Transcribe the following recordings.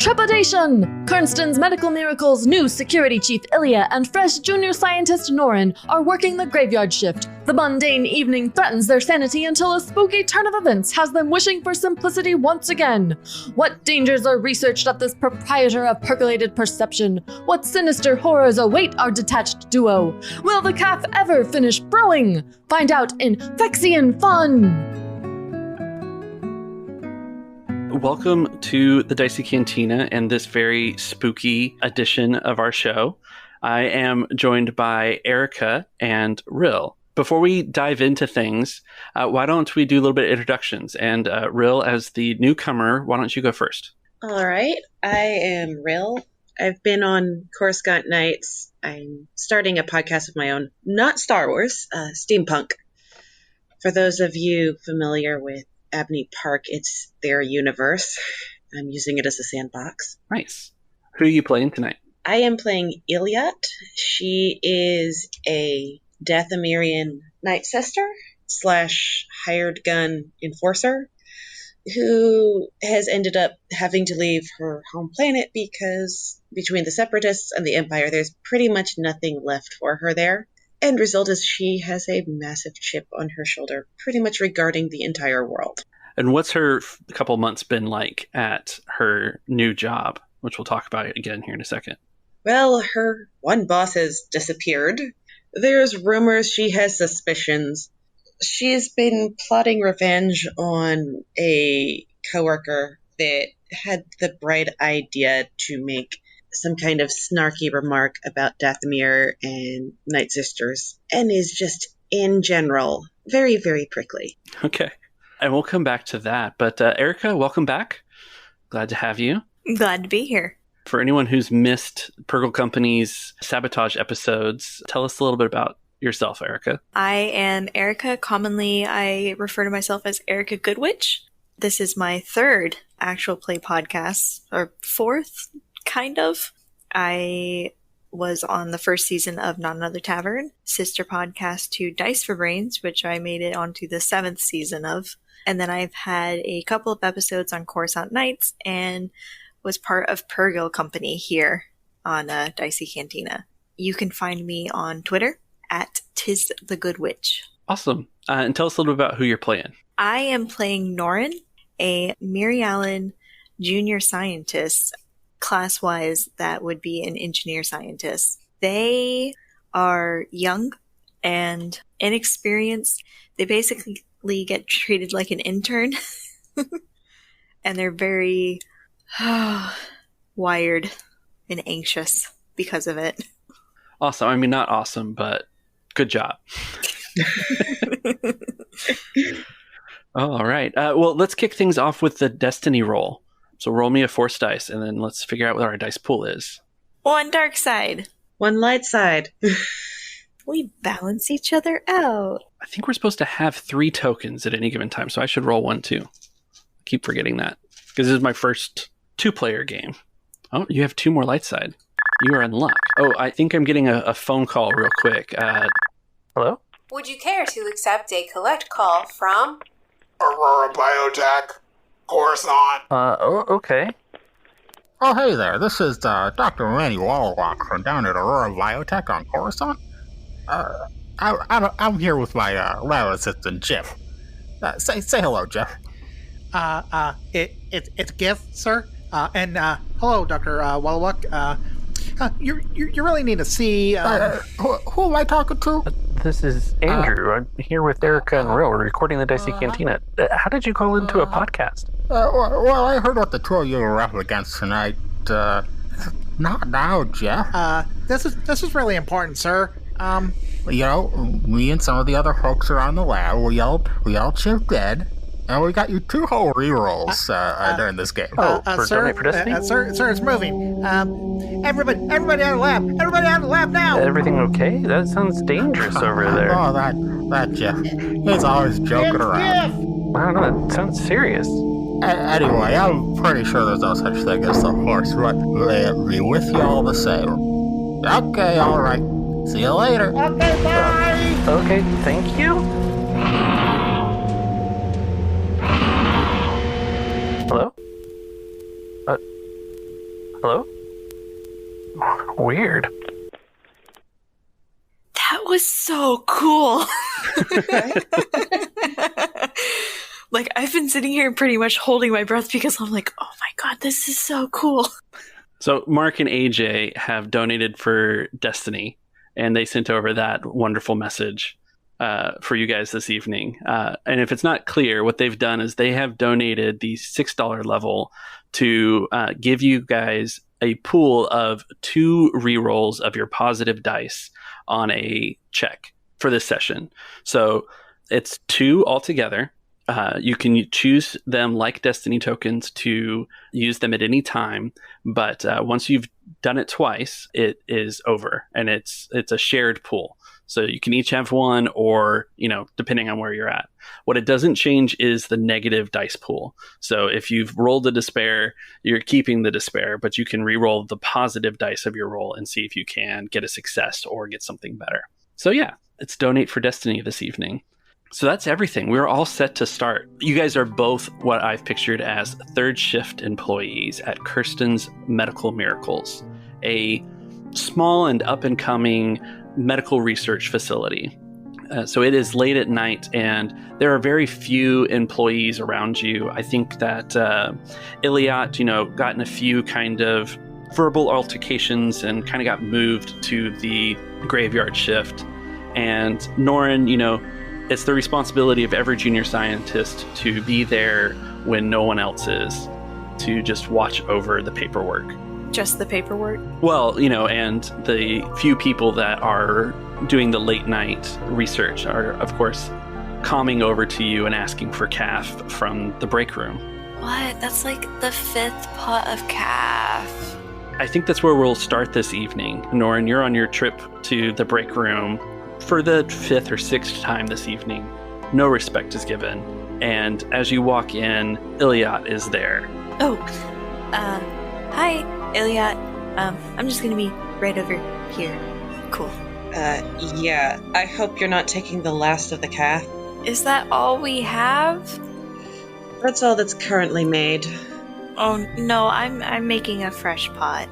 TREPIDATION! Kernston's Medical Miracles' new security chief Ilya and fresh junior scientist Norin are working the graveyard shift. The mundane evening threatens their sanity until a spooky turn of events has them wishing for simplicity once again. What dangers are researched at this proprietor of percolated perception? What sinister horrors await our detached duo? Will the calf ever finish brewing? Find out in Fexian Fun! Welcome to the Dicey Cantina and this very spooky edition of our show. I am joined by Erica and Rill. Before we dive into things, why don't we do a little bit of introductions? And Rill, as the newcomer, why don't you go first? All right. I am Rill. I've been on Coruscant Nights. I'm starting a podcast of my own, not Star Wars, Steampunk. For those of you familiar with Abney Park, it's their universe. I'm using it as a sandbox. Nice. Who are you playing tonight? I am playing Iliat. She is a Dathomirian night sister / hired gun enforcer who has ended up having to leave her home planet because between the Separatists and the Empire, there's pretty much nothing left for her there. End result is she has a massive chip on her shoulder, pretty much regarding the entire world. And what's her couple months been like at her new job, which we'll talk about again here in a second? Well, her one boss has disappeared. There's rumors she has suspicions. She's been plotting revenge on a coworker that had the bright idea to make some kind of snarky remark about Dathomir and Night Sisters, and is just, in general, very, very prickly. Okay. And we'll come back to that. But Erica, welcome back. Glad to have you. Glad to be here. For anyone who's missed Purgle Company's Sabotage episodes, tell us a little bit about yourself, Erica. I am Erica. Commonly, I refer to myself as Erica Goodwitch. This is my third actual play podcast, or fourth, kind of. I was on the first season of Not Another Tavern, sister podcast to Dice for Brains, which I made it onto the 7th season of. And then I've had a couple of episodes on Coruscant Nights and was part of Purgle Company here on Dicey Cantina. You can find me on Twitter at @TisTheGoodWitch. Awesome. And tell us a little bit about who you're playing. I am playing Norin, a Mary Allen junior scientist. Class-wise, that would be an engineer scientist. They are young and inexperienced. They basically get treated like an intern. And they're very wired and anxious because of it. Awesome. I mean, not awesome, but good job. All right. Well, let's kick things off with the Destiny roll. So roll me a force dice, and then let's figure out what our dice pool is. 1 dark side. 1 light side. We balance each other out. I think we're supposed to have 3 tokens at any given time, so I should roll 1 too. I keep forgetting that, because this is my first 2-player game. Oh, you have 2 more light side. You are in luck. Oh, I think I'm getting a phone call real quick. Hello? Would you care to accept a collect call from Aurora Biotech, Coruscant? Okay. Oh, hey there. This is Dr. Randy Wallalock from down at Aurora Biotech on Coruscant. I'm here with my lab assistant, Jeff. Say hello, Jeff. It's Gift, sir. And hello, Dr. Wallalock. You really need to see... Who am I talking to? This is Andrew. I'm here with Erica and Rill. We're recording the Dicey Cantina. How did you call into a podcast? Well, I heard what the 2 of you were up against tonight. Not now, Jeff. This is really important, sir. You know, me and some of the other folks around the lab, we all chipped in, and we got you 2 whole rerolls during this game. For sir, Donate for Destiny? Sir, it's moving. Everybody out of the lab! Everybody out of the lab now! Everything okay? That sounds dangerous over there. Oh, that Jeff. He's always joking around. I don't know, it sounds serious. Anyway, I'm pretty sure there's no such thing as the Force, but they'll be with you all the same. Okay, alright. See you later. Okay, bye! Okay, thank you. Hello? Hello? Weird. That was so cool. Like, I've been sitting here pretty much holding my breath because I'm like, oh my god, this is so cool. So Mark and AJ have donated for Destiny, and they sent over that wonderful message for you guys this evening. And if it's not clear, what they've done is they have donated the $6 level to give you guys a pool of 2 rerolls of your positive dice on a check for this session. So it's 2 altogether. You can choose them like Destiny tokens to use them at any time, but once you've done it twice, it is over, and it's a shared pool. So you can each have one, or, depending on where you're at. What it doesn't change is the negative dice pool. So if you've rolled a despair, you're keeping the despair, but you can re-roll the positive dice of your roll and see if you can get a success or get something better. So yeah, it's Donate for Destiny this evening. So that's everything. We're all set to start. You guys are both what I've pictured as third shift employees at Kernston's Medical Miracles, a small and up-and-coming medical research facility. So it is late at night, and there are very few employees around you. I think that Iliot, got in a few kind of verbal altercations and kind of got moved to the graveyard shift. And Norin, it's the responsibility of every junior scientist to be there when no one else is, to just watch over the paperwork. Just the paperwork? Well, and the few people that are doing the late night research are, of course, coming over to you and asking for calf from the break room. What? That's like the 5th pot of calf. I think that's where we'll start this evening. Norin, you're on your trip to the break room for the 5th or 6th time this evening. No respect is given. And as you walk in, Iliot is there. Oh, hi, Iliot. I'm just gonna be right over here. Cool. Yeah, I hope you're not taking the last of the calf. Is that all we have? That's all that's currently made. Oh, no, I'm making a fresh pot.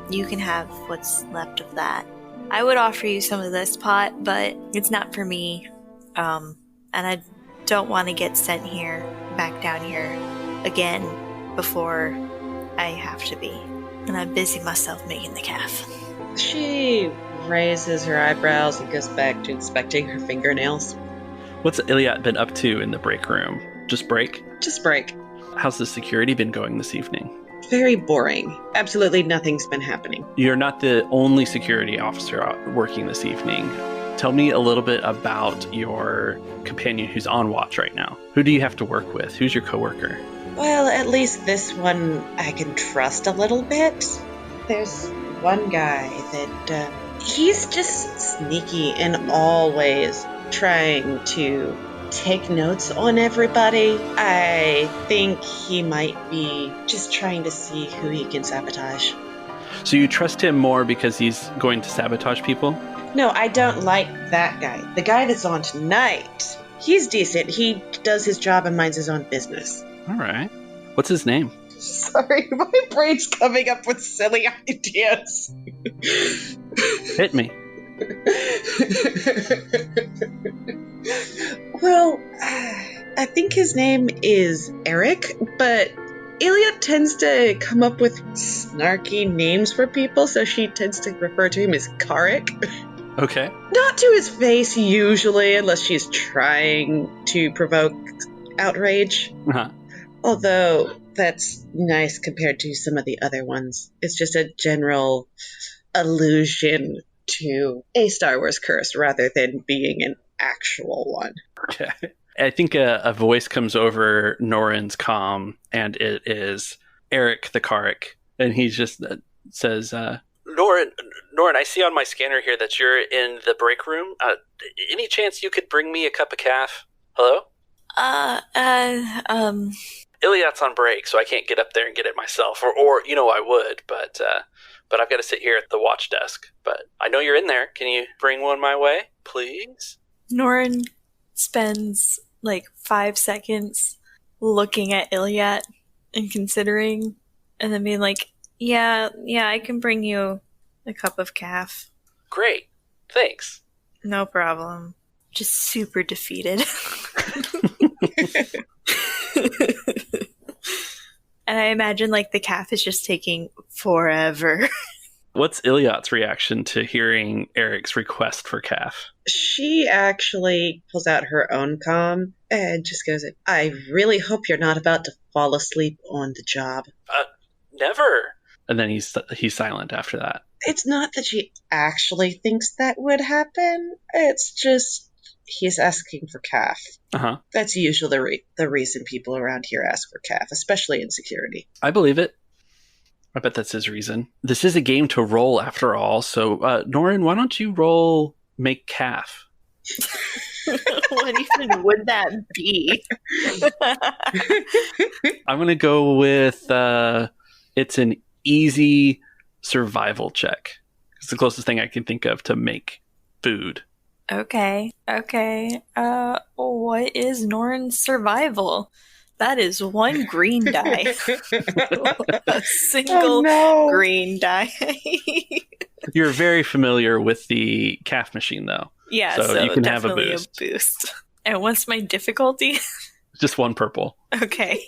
You can have what's left of that. I would offer you some of this pot, but it's not for me. And I don't want to get sent back down here again before I have to be. And I'm busy myself making the calf. She raises her eyebrows and goes back to inspecting her fingernails. What's Iliot been up to in the break room? Just break? Just break. How's the security been going this evening? Very boring. Absolutely nothing's been happening. You're not the only security officer working this evening. Tell me a little bit about your companion who's on watch right now. Who do you have to work with? Who's your coworker? Well, at least this one I can trust a little bit. There's one guy that, he's just sneaky in all ways, trying to take notes on everybody. I think he might be just trying to see who he can sabotage. So you trust him more because he's going to sabotage people? No, I don't like that guy. The guy that's on tonight, he's decent. He does his job and minds his own business. All right. What's his name? Sorry, my brain's coming up with silly ideas. Hit me. Well, I think his name is Eric, but Iliot tends to come up with snarky names for people, so she tends to refer to him as Karik. Okay. Not to his face, usually, unless she's trying to provoke outrage. Uh-huh. Although, that's nice compared to some of the other ones. It's just a general allusion to a Star Wars curse rather than being an actual one. Okay. I think a voice comes over Norin's comm, and it is Eric the Karik, and he just says, Norin, I see on my scanner here that you're in the break room. Any chance you could bring me a cup of calf? Hello? Iliot's on break, so I can't get up there and get it myself. Or I would, but I've got to sit here at the watch desk. But I know you're in there. Can you bring one my way, please? Norin spends 5 seconds looking at Iliot and considering, and then being like, Yeah, I can bring you a cup of calf. Great. Thanks. No problem. Just super defeated. And I imagine, like, the calf is just taking forever. What's Iliot's reaction to hearing Eric's request for calf? She actually pulls out her own comm and just goes, I really hope you're not about to fall asleep on the job. Never. And then he's silent after that. It's not that she actually thinks that would happen. It's just he's asking for calf. Uh-huh. That's usually the reason people around here ask for calf, especially in security. I believe it. I bet that's his reason. This is a game to roll after all, so Norin, why don't you roll make calf? What even would that be? I'm going to go with it's an easy survival check. It's the closest thing I can think of to make food. Okay. What is Norin's survival? That is one green die. A single green die. You're very familiar with the calf machine, though. Yeah, so you can have a definitely boost. And what's my difficulty? Just one purple. Okay.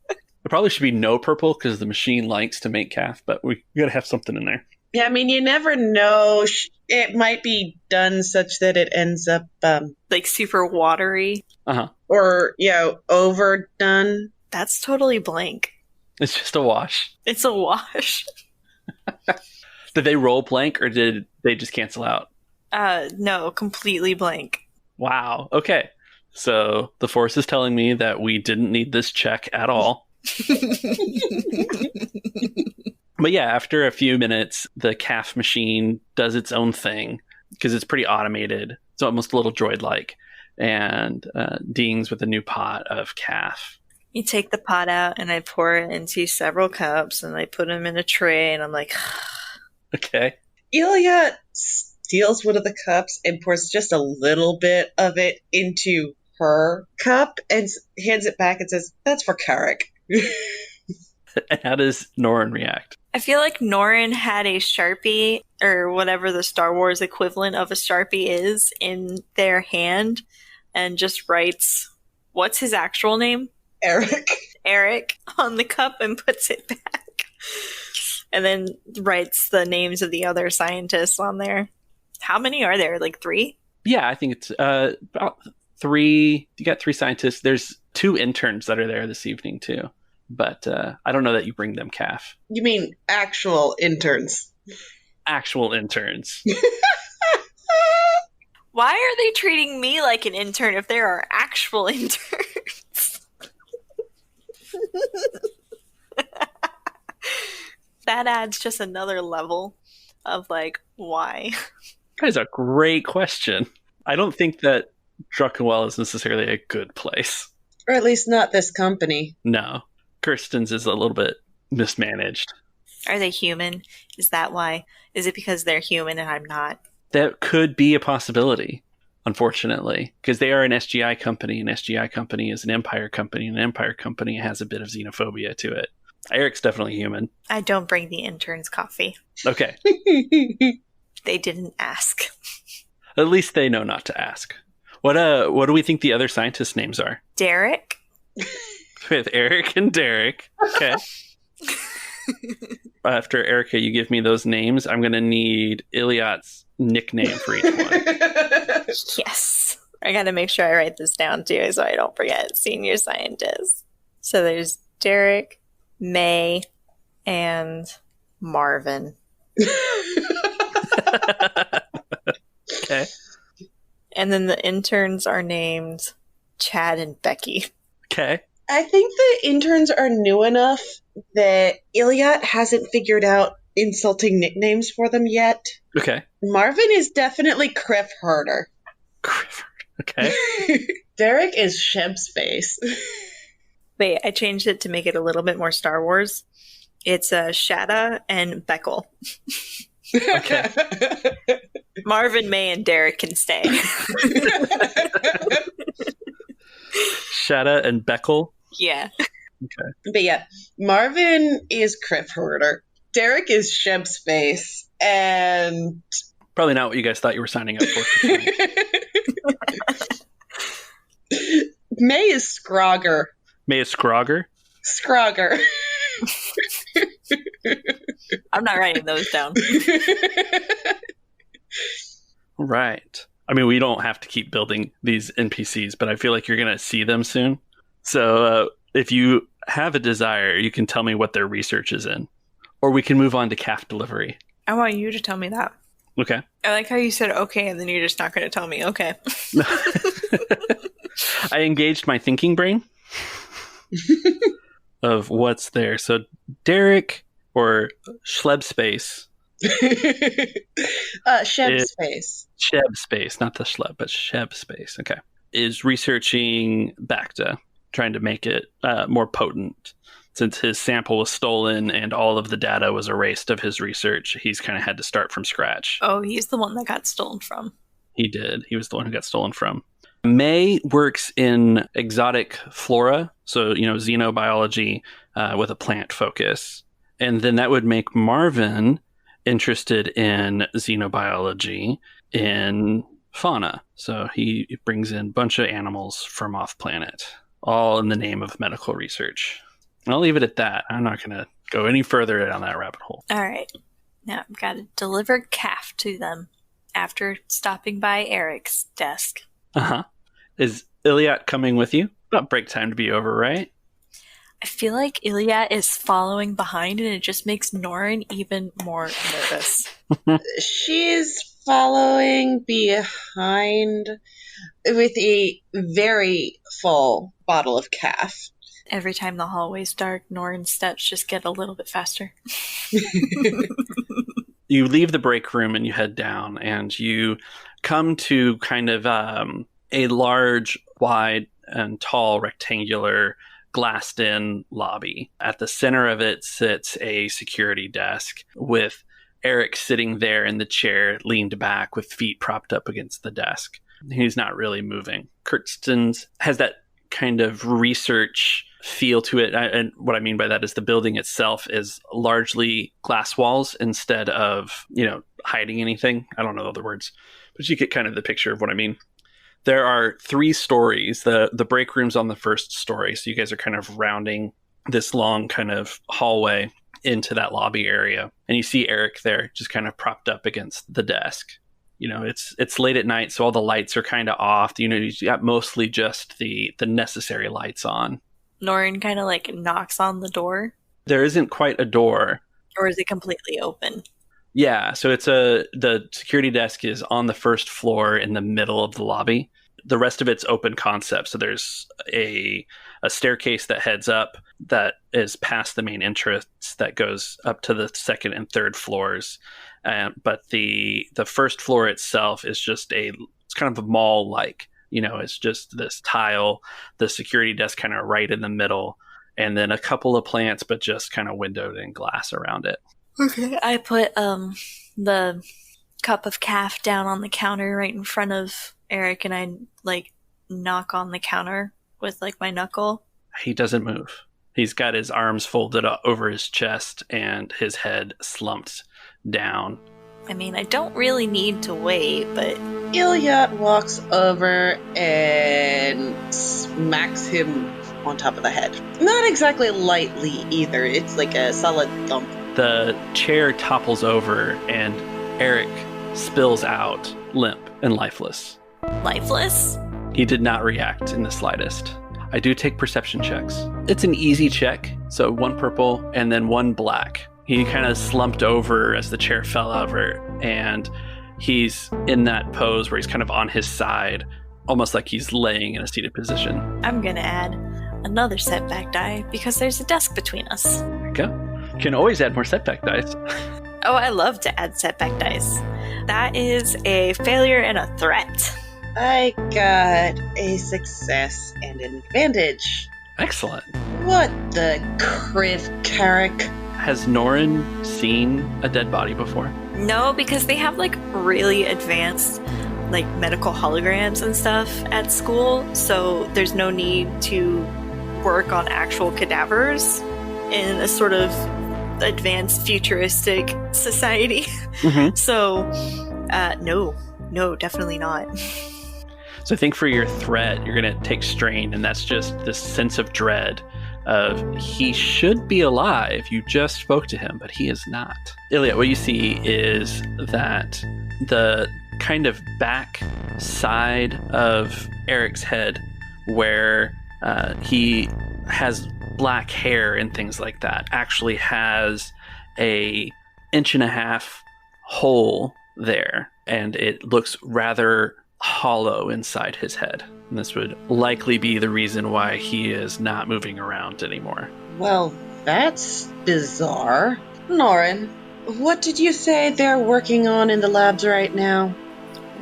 There probably should be no purple because the machine likes to make calf, but we gotta have something in there. Yeah, I mean, you never know. It might be done such that it ends up... like super watery. Uh-huh. Or, overdone. That's totally blank. It's just a wash. It's a wash. Did they roll blank or did they just cancel out? No, completely blank. Wow. Okay. So the Force is telling me that we didn't need this check at all. But yeah, after a few minutes, the calf machine does its own thing because it's pretty automated. It's almost a little droid-like, and dings with a new pot of calf. You take the pot out, and I pour it into several cups, and I put them in a tray, and I'm like... Okay. Ilya steals one of the cups and pours just a little bit of it into her cup and hands it back and says, "That's for Carrick." And how does Norin react? I feel like Norin had a Sharpie, or whatever the Star Wars equivalent of a Sharpie is, in their hand, and just writes, what's his actual name? Eric on the cup and puts it back. And then writes the names of the other scientists on there. How many are there? Like 3? Yeah, I think it's about 3. You got 3 scientists. There's 2 interns that are there this evening, too. But I don't know that you bring them calf. You mean actual interns? Actual interns. Why are they treating me like an intern if there are actual interns? That adds just another level of, like, why? That is a great question. I don't think that Druckenwell is necessarily a good place. Or at least not this company. No. Kernston's is a little bit mismanaged. Are they human? Is that why? Is it because they're human and I'm not? That could be a possibility, unfortunately, because they are an SGI company. An SGI company is an Empire company, and an Empire company has a bit of xenophobia to it. Eric's definitely human. I don't bring the interns coffee. Okay. They didn't ask. At least they know not to ask. What do we think the other scientists' names are? Derek. With Eric and Derek. Okay. After Erica, you give me those names, I'm going to need Iliot's nickname for each one. Yes. I got to make sure I write this down too so I don't forget. Senior scientist. So there's Derek, May, and Marvin. Okay. And then the interns are named Chad and Becky. Okay. I think the interns are new enough that Iliot hasn't figured out insulting nicknames for them yet. Okay. Marvin is definitely Criff Herder. Criff. Okay. Derek is Sheb's face. Wait, I changed it to make it a little bit more Star Wars. It's Shada and Beckel. Okay. Marvin, May, and Derek can stay. Shada and Beckel. Yeah. Okay. But yeah, Marvin is Criff Hoarder. Derek is Sheb's face. And Probably not what you guys thought you were signing up for tonight. May is Scrogger. May is Scrogger? Scrogger. I'm not writing those down. Right. I mean, we don't have to keep building these NPCs, but I feel like you're going to see them soon. So if you have a desire, you can tell me what their research is in. Or we can move on to calf delivery. I want you to tell me that. Okay. I like how you said okay, and then you're just not going to tell me okay. I engaged my thinking brain of what's there. So Derek or Schlebspace. Shebspace. Shebspace, not the Schleb, but Shebspace. Okay. Is researching Bacta, trying to make it more potent. Since his sample was stolen and all of the data was erased of his research, he's kind of had to start from scratch. Oh, he's the one that got stolen from. He did. He was the one who got stolen from. May works in exotic flora, so, xenobiology with a plant focus. And then that would make Marvin interested in xenobiology in fauna. So he brings in a bunch of animals from off-planet, all in the name of medical research. I'll leave it at that. I'm not going to go any further down that rabbit hole. All right. Now I've got to deliver calf to them after stopping by Eric's desk. Uh-huh. Is Iliad coming with you? About break time to be over, right? I feel like Iliad is following behind, and it just makes Norin even more nervous. She's following behind with a very full bottle of calf. Every time the hallway's dark, Norin's steps just get a little bit faster. You leave the break room and you head down, and you come to kind of a large, wide, and tall rectangular glassed-in lobby. At the center of it sits a security desk with Eric sitting there in the chair, leaned back with feet propped up against the desk. He's not really moving. Kernston has that kind of research feel to it. And what I mean by that is the building itself is largely glass walls instead of, hiding anything. I don't know the other words, but you get kind of the picture of what I mean. There are 3 stories. The break room's on the first story. So you guys are kind of rounding this long kind of hallway into that lobby area. And you see Eric there just kind of propped up against the desk. It's late at night, so all the lights are kind of off. You got mostly just the necessary lights on. Norin kind of knocks on the door. There isn't quite a door. Or is it completely open? Yeah, so the security desk is on the first floor in the middle of the lobby. The rest of it's open concept. So there's a staircase that heads up that is past the main entrance that goes up to the second and third floors. But the first floor itself is just it's kind of a mall-like. It's just this tile, the security desk kind of right in the middle, and then a couple of plants, but just kind of windowed in glass around it. Okay. I put the cup of calf down on the counter right in front of Eric, and I knock on the counter with my knuckle. He doesn't move. He's got his arms folded over his chest and his head slumped down. I mean, I don't really need to wait, but Iliad walks over and smacks him on top of the head. Not exactly lightly either. It's like a solid thump. The chair topples over and Eric spills out, limp and lifeless. Lifeless? He did not react in the slightest. I do take perception checks. It's an easy check, so 1 purple and then 1 black. He kind of slumped over as the chair fell over, and he's in that pose where he's kind of on his side, almost like he's laying in a seated position. I'm gonna add another setback die because there's a desk between us. There you go. You can always add more setback dice. Oh, I love to add setback dice. That is a failure and a threat. I got a success and an advantage. Excellent. What the criv carrick? Has Norin seen a dead body before? No, because they have really advanced medical holograms and stuff at school, so there's no need to work on actual cadavers. in a sort of advanced futuristic society. Mm-hmm. So, no, definitely not. So I think for your threat, you're going to take strain, and that's just this sense of dread of he should be alive. You just spoke to him, but he is not. Iliad, what you see is that the kind of back side of Eric's head, where he has black hair and things like that, actually has a 1.5-inch hole there, and it looks rather hollow inside his head. And this would likely be the reason why he is not moving around anymore. Well, that's bizarre. Norin, what did you say they're working on in the labs right now?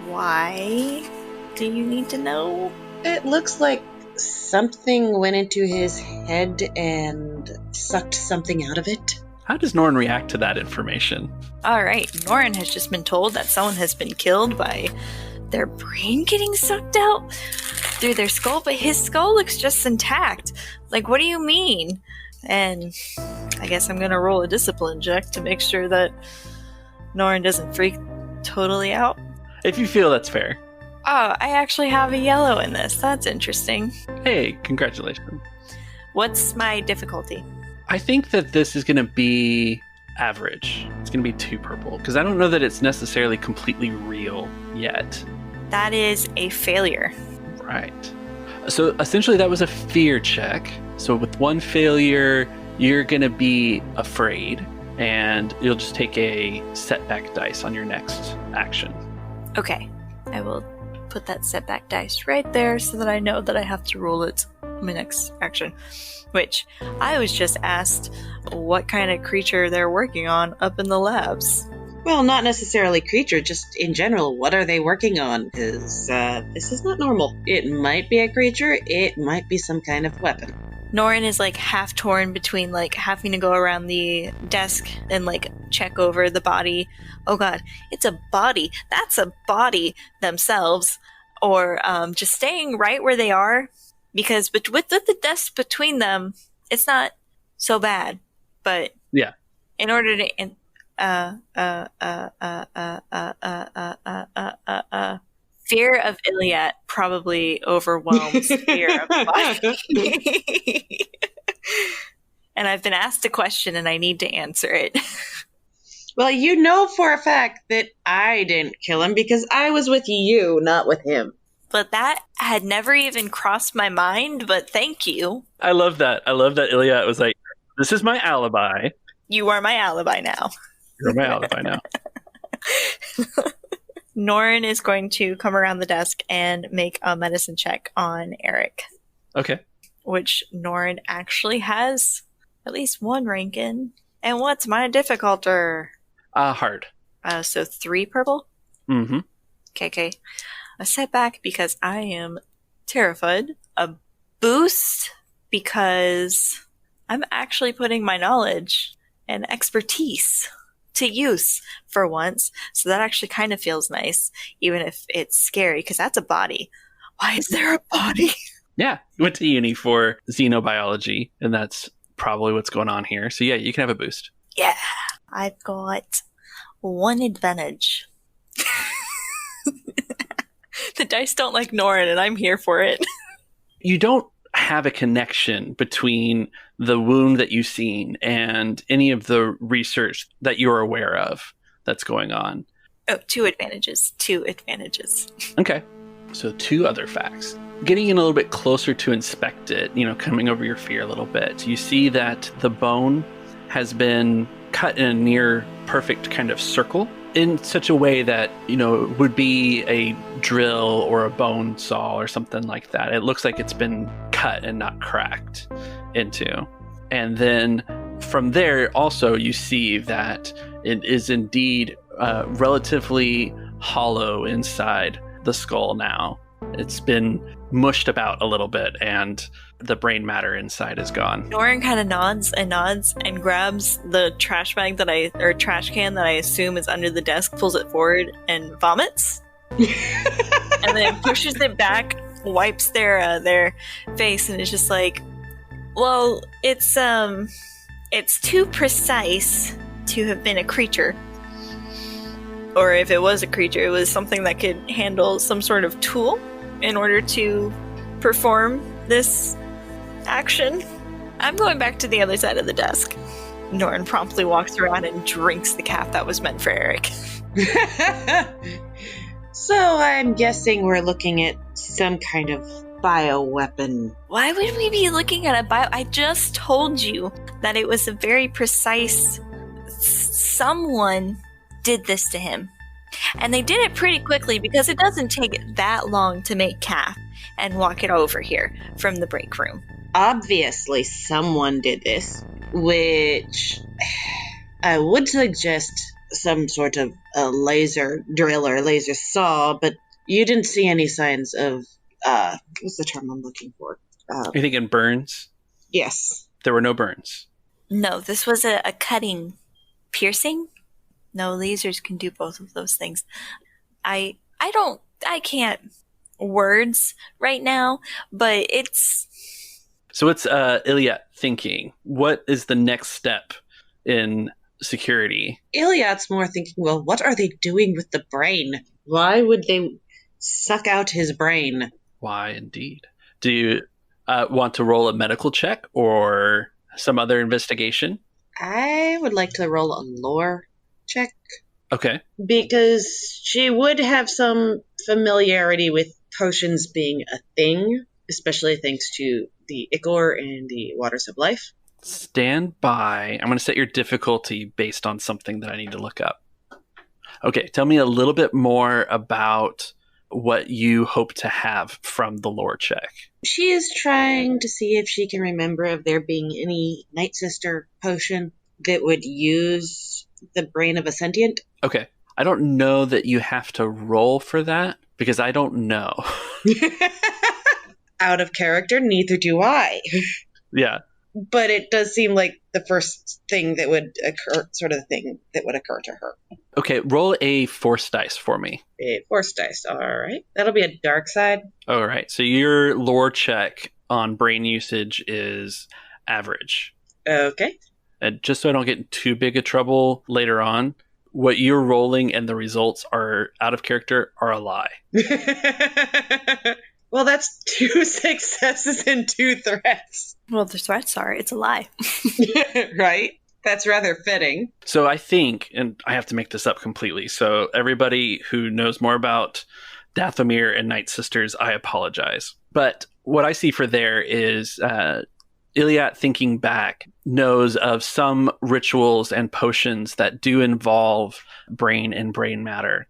Why do you need to know? It looks like something went into his head and sucked something out of it. How does Norin react to that information? All right, Norin has just been told that someone has been killed by their brain getting sucked out through their skull, but his skull looks just intact. Like, what do you mean? And I guess I'm gonna roll a discipline check to make sure that Norin doesn't freak totally out. If you feel that's fair. Oh, I actually have a yellow in this. That's interesting. Hey, congratulations. What's my difficulty? I think that this is going to be average. It's going to be 2 purple, because I don't know that it's necessarily completely real yet. That is a failure. Right. So essentially that was a fear check. So with 1 failure, you're going to be afraid, and you'll just take a setback dice on your next action. Okay, I will put that setback dice right there so that I know that I have to roll it on my next action. Which, I was just asked what kind of creature they're working on up in the labs. Well, not necessarily creature, just in general, what are they working on? Because this is not normal. It might be a creature, it might be some kind of weapon. Norin is like half torn between like having to go around the desk and like check over the body. Oh god, it's a body. That's a body themselves. Or just staying right where they are. Because with the desk between them, it's not so bad. But yeah, in order to fear of Iliad probably overwhelms fear of body. And I've been asked a question and I need to answer it. Well, you know for a fact that I didn't kill him because I was with you, not with him. But that had never even crossed my mind, but thank you. I love that. I love that Iliad was like, this is my alibi. You are my alibi now. You're my alibi now. Norin is going to come around the desk and make a medicine check on Eric. Okay. Which Norin actually has at least 1 rank in. And what's my difficulty? Hard. So 3 purple? Mm-hmm. Okay. A setback because I am terrified. A boost because I'm actually putting my knowledge and expertise to use for once. So that actually kind of feels nice, even if it's scary, because that's a body. Why is there a body? Yeah, went to uni for xenobiology, and that's probably what's going on here. So yeah, you can have a boost. Yeah, I've got 1 advantage. The dice don't like Norin, and I'm here for it. You don't have a connection between the wound that you've seen and any of the research that you're aware of that's going on. Oh, 2 advantages. 2 advantages. Okay. So 2 other facts. Getting in a little bit closer to inspect it, coming over your fear a little bit, you see that the bone has been cut in a near perfect kind of circle in such a way that, would be a drill or a bone saw or something like that. It looks like it's been cut and not cracked into. And then from there, also, you see that it is indeed relatively hollow inside the skull now. It's been mushed about a little bit, and the brain matter inside is gone. Norin kind of nods and grabs the trash can that I assume is under the desk, pulls it forward, and vomits. And then pushes it back, wipes their face, and is just like, well, it's It's too precise to have been a creature. Or if it was a creature, it was something that could handle some sort of tool in order to perform this action. I'm going back to the other side of the desk. Norrin promptly walks around and drinks the cap that was meant for Eric. So I'm guessing we're looking at some kind of bioweapon. Why would we be looking at a bio? I just told you that it was a very precise... Someone did this to him. And they did it pretty quickly because it doesn't take that long to make calf and walk it over here from the break room. Obviously, someone did this, which I would suggest some sort of a laser drill or laser saw, but you didn't see any signs of, what's the term I'm looking for? You thinking burns? Yes. There were no burns. No, this was a cutting. Piercing? No, lasers can do both of those things. I can't words right now, but it's... So what's Iliad thinking? What is the next step in security? Iliad's more thinking, well, what are they doing with the brain? Why would they suck out his brain? Why, indeed. Do you want to roll a medical check or some other investigation? I would like to roll a lore check. Okay. Because she would have some familiarity with potions being a thing, especially thanks to the ichor and the waters of life. Stand by. I'm going to set your difficulty based on something that I need to look up. Okay, tell me a little bit more about what you hope to have from the lore check. She is trying to see if she can remember if there being any Night Sister potion that would use the brain of a sentient. Okay. I don't know that you have to roll for that because I don't know. Out of character, neither do I. Yeah. But it does seem like the first thing that would occur, sort of the thing that would occur to her. Okay, roll a force dice for me. A force dice, all right. That'll be a dark side. All right, so your lore check on brain usage is average. Okay. And just so I don't get in too big a trouble later on, what you're rolling and the results are out of character are a lie. Well, that's 2 successes and 2 threats. Well, the threats are, it's a lie. Right? That's rather fitting. So I think, and I have to make this up completely, so everybody who knows more about Dathomir and Night Sisters, I apologize. But what I see for there is Iliad, thinking back, knows of some rituals and potions that do involve brain and brain matter.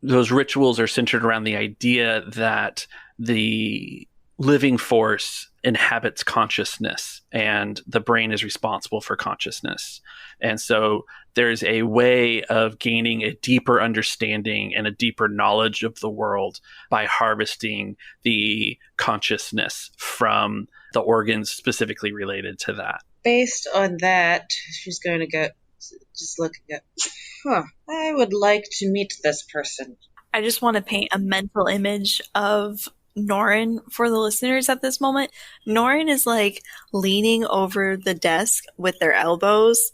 Those rituals are centered around the idea that the living force inhabits consciousness and the brain is responsible for consciousness. And so there's a way of gaining a deeper understanding and a deeper knowledge of the world by harvesting the consciousness from the organs specifically related to that. Based on that, she's going to go, just looking at, I would like to meet this person. I just want to paint a mental image of Norrin for the listeners at this moment. Norrin is like leaning over the desk with their elbows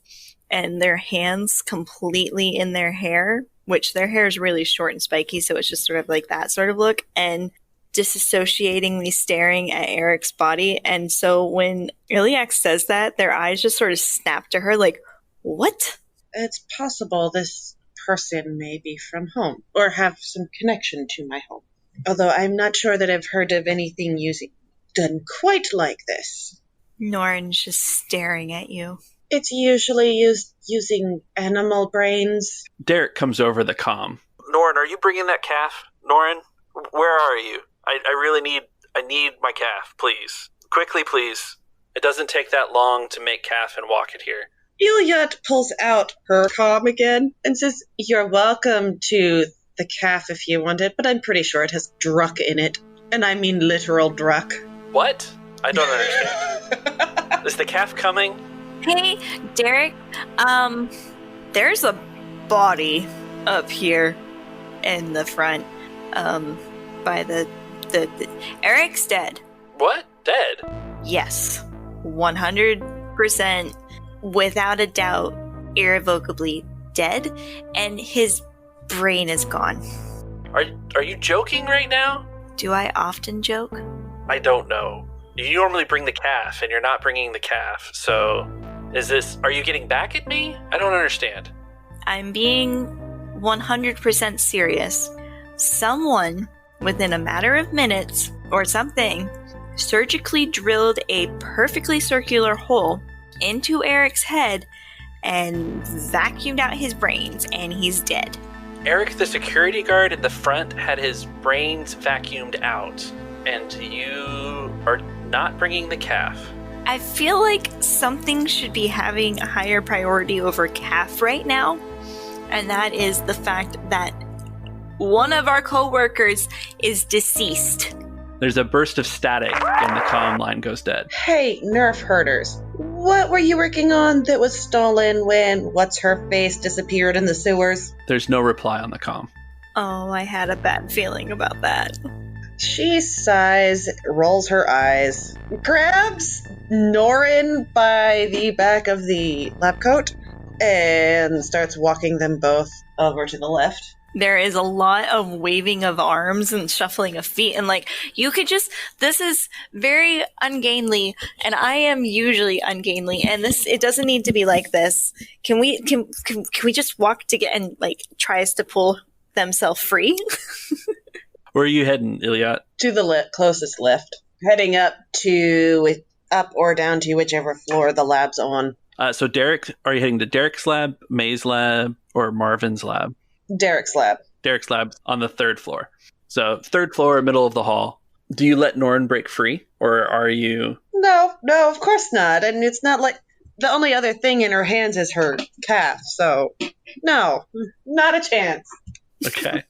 and their hands completely in their hair, which their hair is really short and spiky, so it's just sort of like that sort of look, and disassociatingly staring at Eric's body. And so when Iliac says that, their eyes just sort of snap to her like, what? It's possible this person may be from home or have some connection to my home. Although I'm not sure that I've heard of anything done quite like this. Norrin's just staring at you. It's usually used using animal brains. Derek comes over the comm. Norrin, are you bringing that calf? Norrin, where are you? I need my calf, please. Quickly, please. It doesn't take that long to make calf and walk it here. Iliad pulls out her comm again and says, "You're welcome to the calf if you want it, but I'm pretty sure it has Druck in it. And I mean literal Druck." What? I don't understand. Is the calf coming? Hey, Derek, there's a body up here in the front, by the Eric's dead. What? Dead? Yes, 100% without a doubt, irrevocably dead, and his brain is gone. Are you joking right now? Do I often joke? I don't know. You normally bring the calf, and you're not bringing the calf. So, are you getting back at me? I don't understand. I'm being 100% serious. Someone, within a matter of minutes, or something, surgically drilled a perfectly circular hole into Eric's head and vacuumed out his brains, and he's dead. Eric, the security guard at the front, had his brains vacuumed out, and you are not bringing the calf. I feel like something should be having a higher priority over calf right now, and that is the fact that one of our co-workers is deceased. There's a burst of static, and the comm line goes dead. Hey, nerf herders. What were you working on that was stolen when What's-Her-Face disappeared in the sewers? There's no reply on the comm. Oh, I had a bad feeling about that. She sighs, rolls her eyes, grabs Norin by the back of the lab coat, and starts walking them both over to the left. There is a lot of waving of arms and shuffling of feet, and you could just, this is very ungainly, and I am usually ungainly, and it doesn't need to be like this. Can we just walk to get, and tries to pull themselves free? Where are you heading, Iliad? To the closest lift. Heading up or down to whichever floor the lab's on. So Derek, are you heading to Derek's lab, May's lab, or Marvin's lab? Derek's lab. Derek's lab's on the 3rd floor. So 3rd floor, middle of the hall. Do you let Norin break free, or are you... No, of course not. And it's not like the only other thing in her hands is her calf, so no, not a chance. Okay.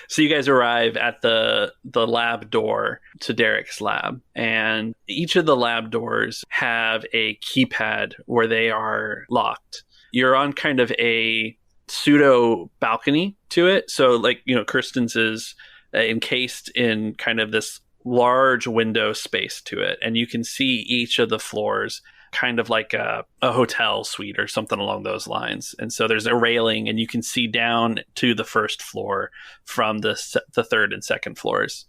So you guys arrive at the lab door to Derek's lab, and each of the lab doors have a keypad where they are locked. You're on kind of a pseudo balcony to it. So Kernston's is encased in kind of this large window space to it. And you can see each of the floors kind of like a hotel suite or something along those lines. And so there's a railing and you can see down to the 1st floor from the 3rd and 2nd floors.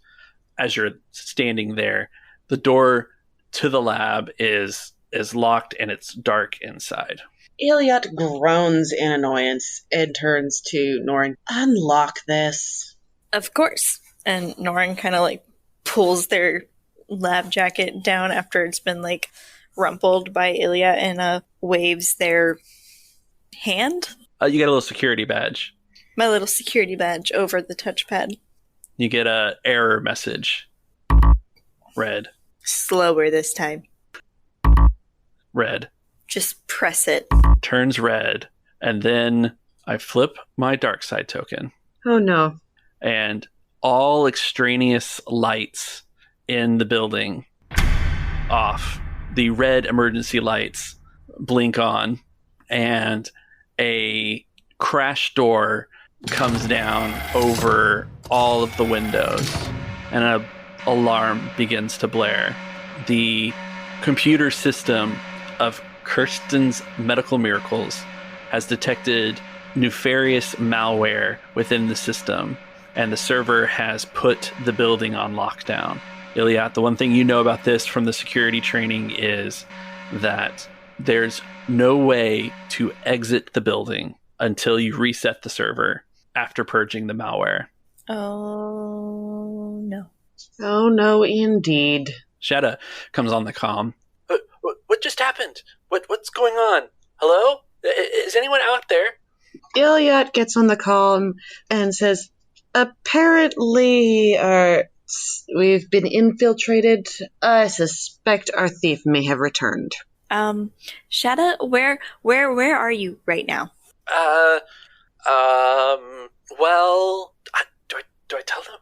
As you're standing there, the door to the lab is locked and it's dark inside. Iliad groans in annoyance and turns to Norin. Unlock this. Of course. And Norin kind of pulls their lab jacket down after it's been rumpled by Iliad and waves their hand. You get a little security badge. My little security badge over the touchpad. You get a error message. Red. Slower this time. Red. Just press it. Turns red, and then I flip my dark side token. Oh no. And all extraneous lights in the building off. The red emergency lights blink on, and a crash door comes down over all of the windows, and an alarm begins to blare. The computer system of Kernston's Medical Miracles has detected nefarious malware within the system, and the server has put the building on lockdown. Iliad, the one thing you know about this from the security training is that there's no way to exit the building until you reset the server after purging the malware. Oh, no. Oh, no, indeed. Shada comes on the comm. What just happened? What's going on? Hello? Is anyone out there? Iliad gets on the call and says, apparently we've been infiltrated. I suspect our thief may have returned. Shada, where are you right now? Well, do I tell them?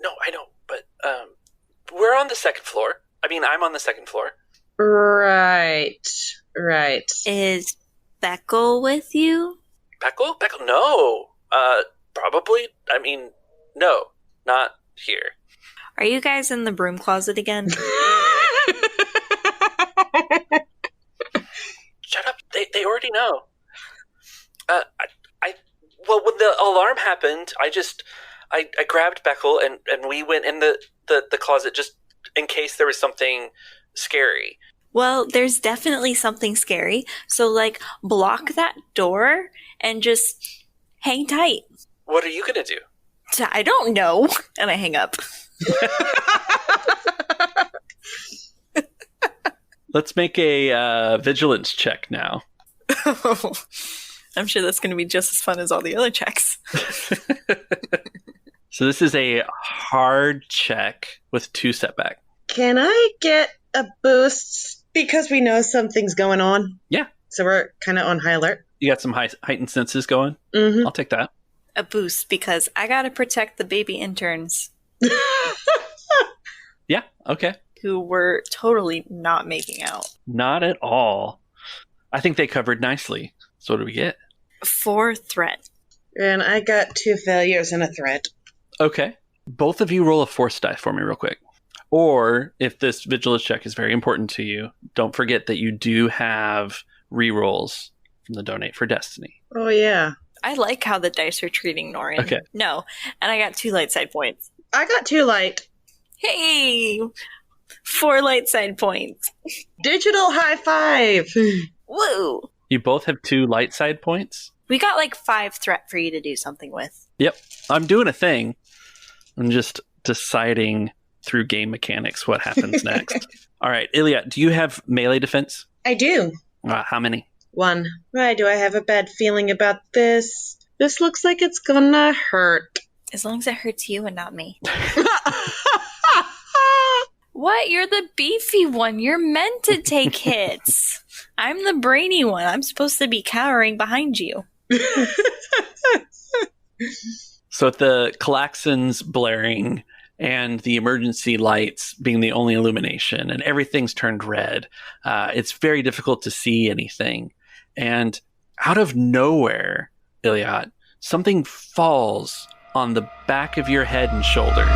No, I know, but, we're on the 2nd floor. I mean, I'm on the 2nd floor. Right. Is Beckle with you? Beckle? No. Probably. I mean, no, not here. Are you guys in the broom closet again? Shut already know. Well, when the alarm happened, I grabbed Beckel and we went in the closet just in case there was something scary. Well, there's definitely something scary. So, like, block that door and just hang tight. What are you going to do? I don't know. And I hang up. Let's make a vigilance check now. I'm sure that's going to be just as fun as all the other checks. So this is a hard check with 2 setback. Can I get a boost because we know something's going on? Yeah. So we're kind of on high alert. You got some heightened senses going? Mm-hmm. I'll take that. A boost because I got to protect the baby interns. Yeah, okay. Who were totally not making out. Not at all. I think they covered nicely. So what do we get? 4 threat. And I got 2 failures and a threat. Okay. Both of you roll a force die for me real quick. Or, if this vigilance check is very important to you, don't forget that you do have rerolls from the Donate for Destiny. Oh, yeah. I like how the dice are treating Norin. Okay. No. And I got 2 light side points. I got 2 light. Hey! 4 light side points. Digital high five. Woo! You both have 2 light side points? We got like 5 threat for you to do something with. Yep. I'm doing a thing. I'm just deciding through game mechanics what happens next. All right, Iliad, do you have melee defense? I do. How many? 1. Why do I have a bad feeling about this? This looks like it's gonna hurt. As long as it hurts you and not me. What? You're the beefy one. You're meant to take hits. I'm the brainy one. I'm supposed to be cowering behind you. So with the klaxons blaring and the emergency lights being the only illumination and everything's turned red, it's very difficult to see anything. And out of nowhere, Iliad, something falls on the back of your head and shoulders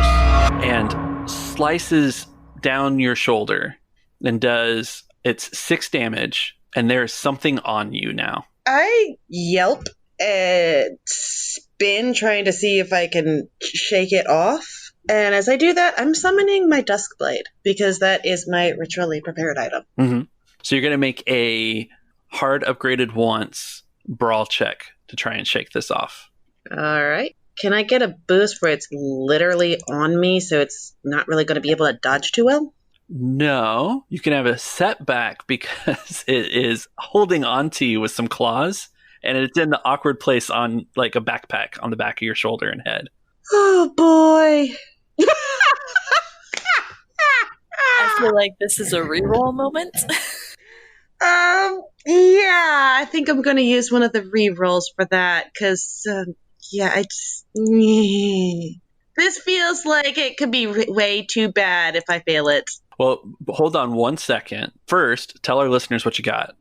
and slices down your shoulder and does its 6 damage, and there's something on you now. I yelp and spin, trying to see if I can shake it off. And as I do that, I'm summoning my Duskblade, because that is my ritually prepared item. Mm-hmm. So you're going to make a hard upgraded once brawl check to try and shake this off. All right. Can I get a boost where it's literally on me, so it's not really going to be able to dodge too well? No, you can have a setback because it is holding on to you with some claws, and it's in the awkward place on like a backpack on the back of your shoulder and head. Oh, boy. I feel like this is a reroll moment. Yeah, I think I'm going to use one of the rerolls for that, because, I just... This feels like it could be way too bad if I fail it. Well, hold on 1 second. First, tell our listeners what you got.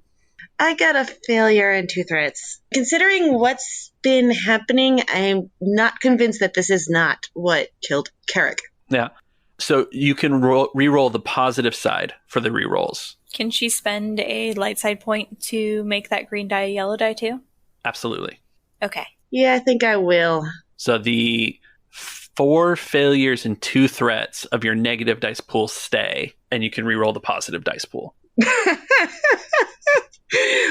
I got a failure and 2 threats. Considering what's been happening, I'm not convinced that this is not what killed Carrick. Yeah. So you can re-roll the positive side for the re-rolls. Can she spend a light side point to make that green die a yellow die too? Absolutely. Okay. Yeah, I think I will. So the 4 failures and 2 threats of your negative dice pool stay, and you can re-roll the positive dice pool.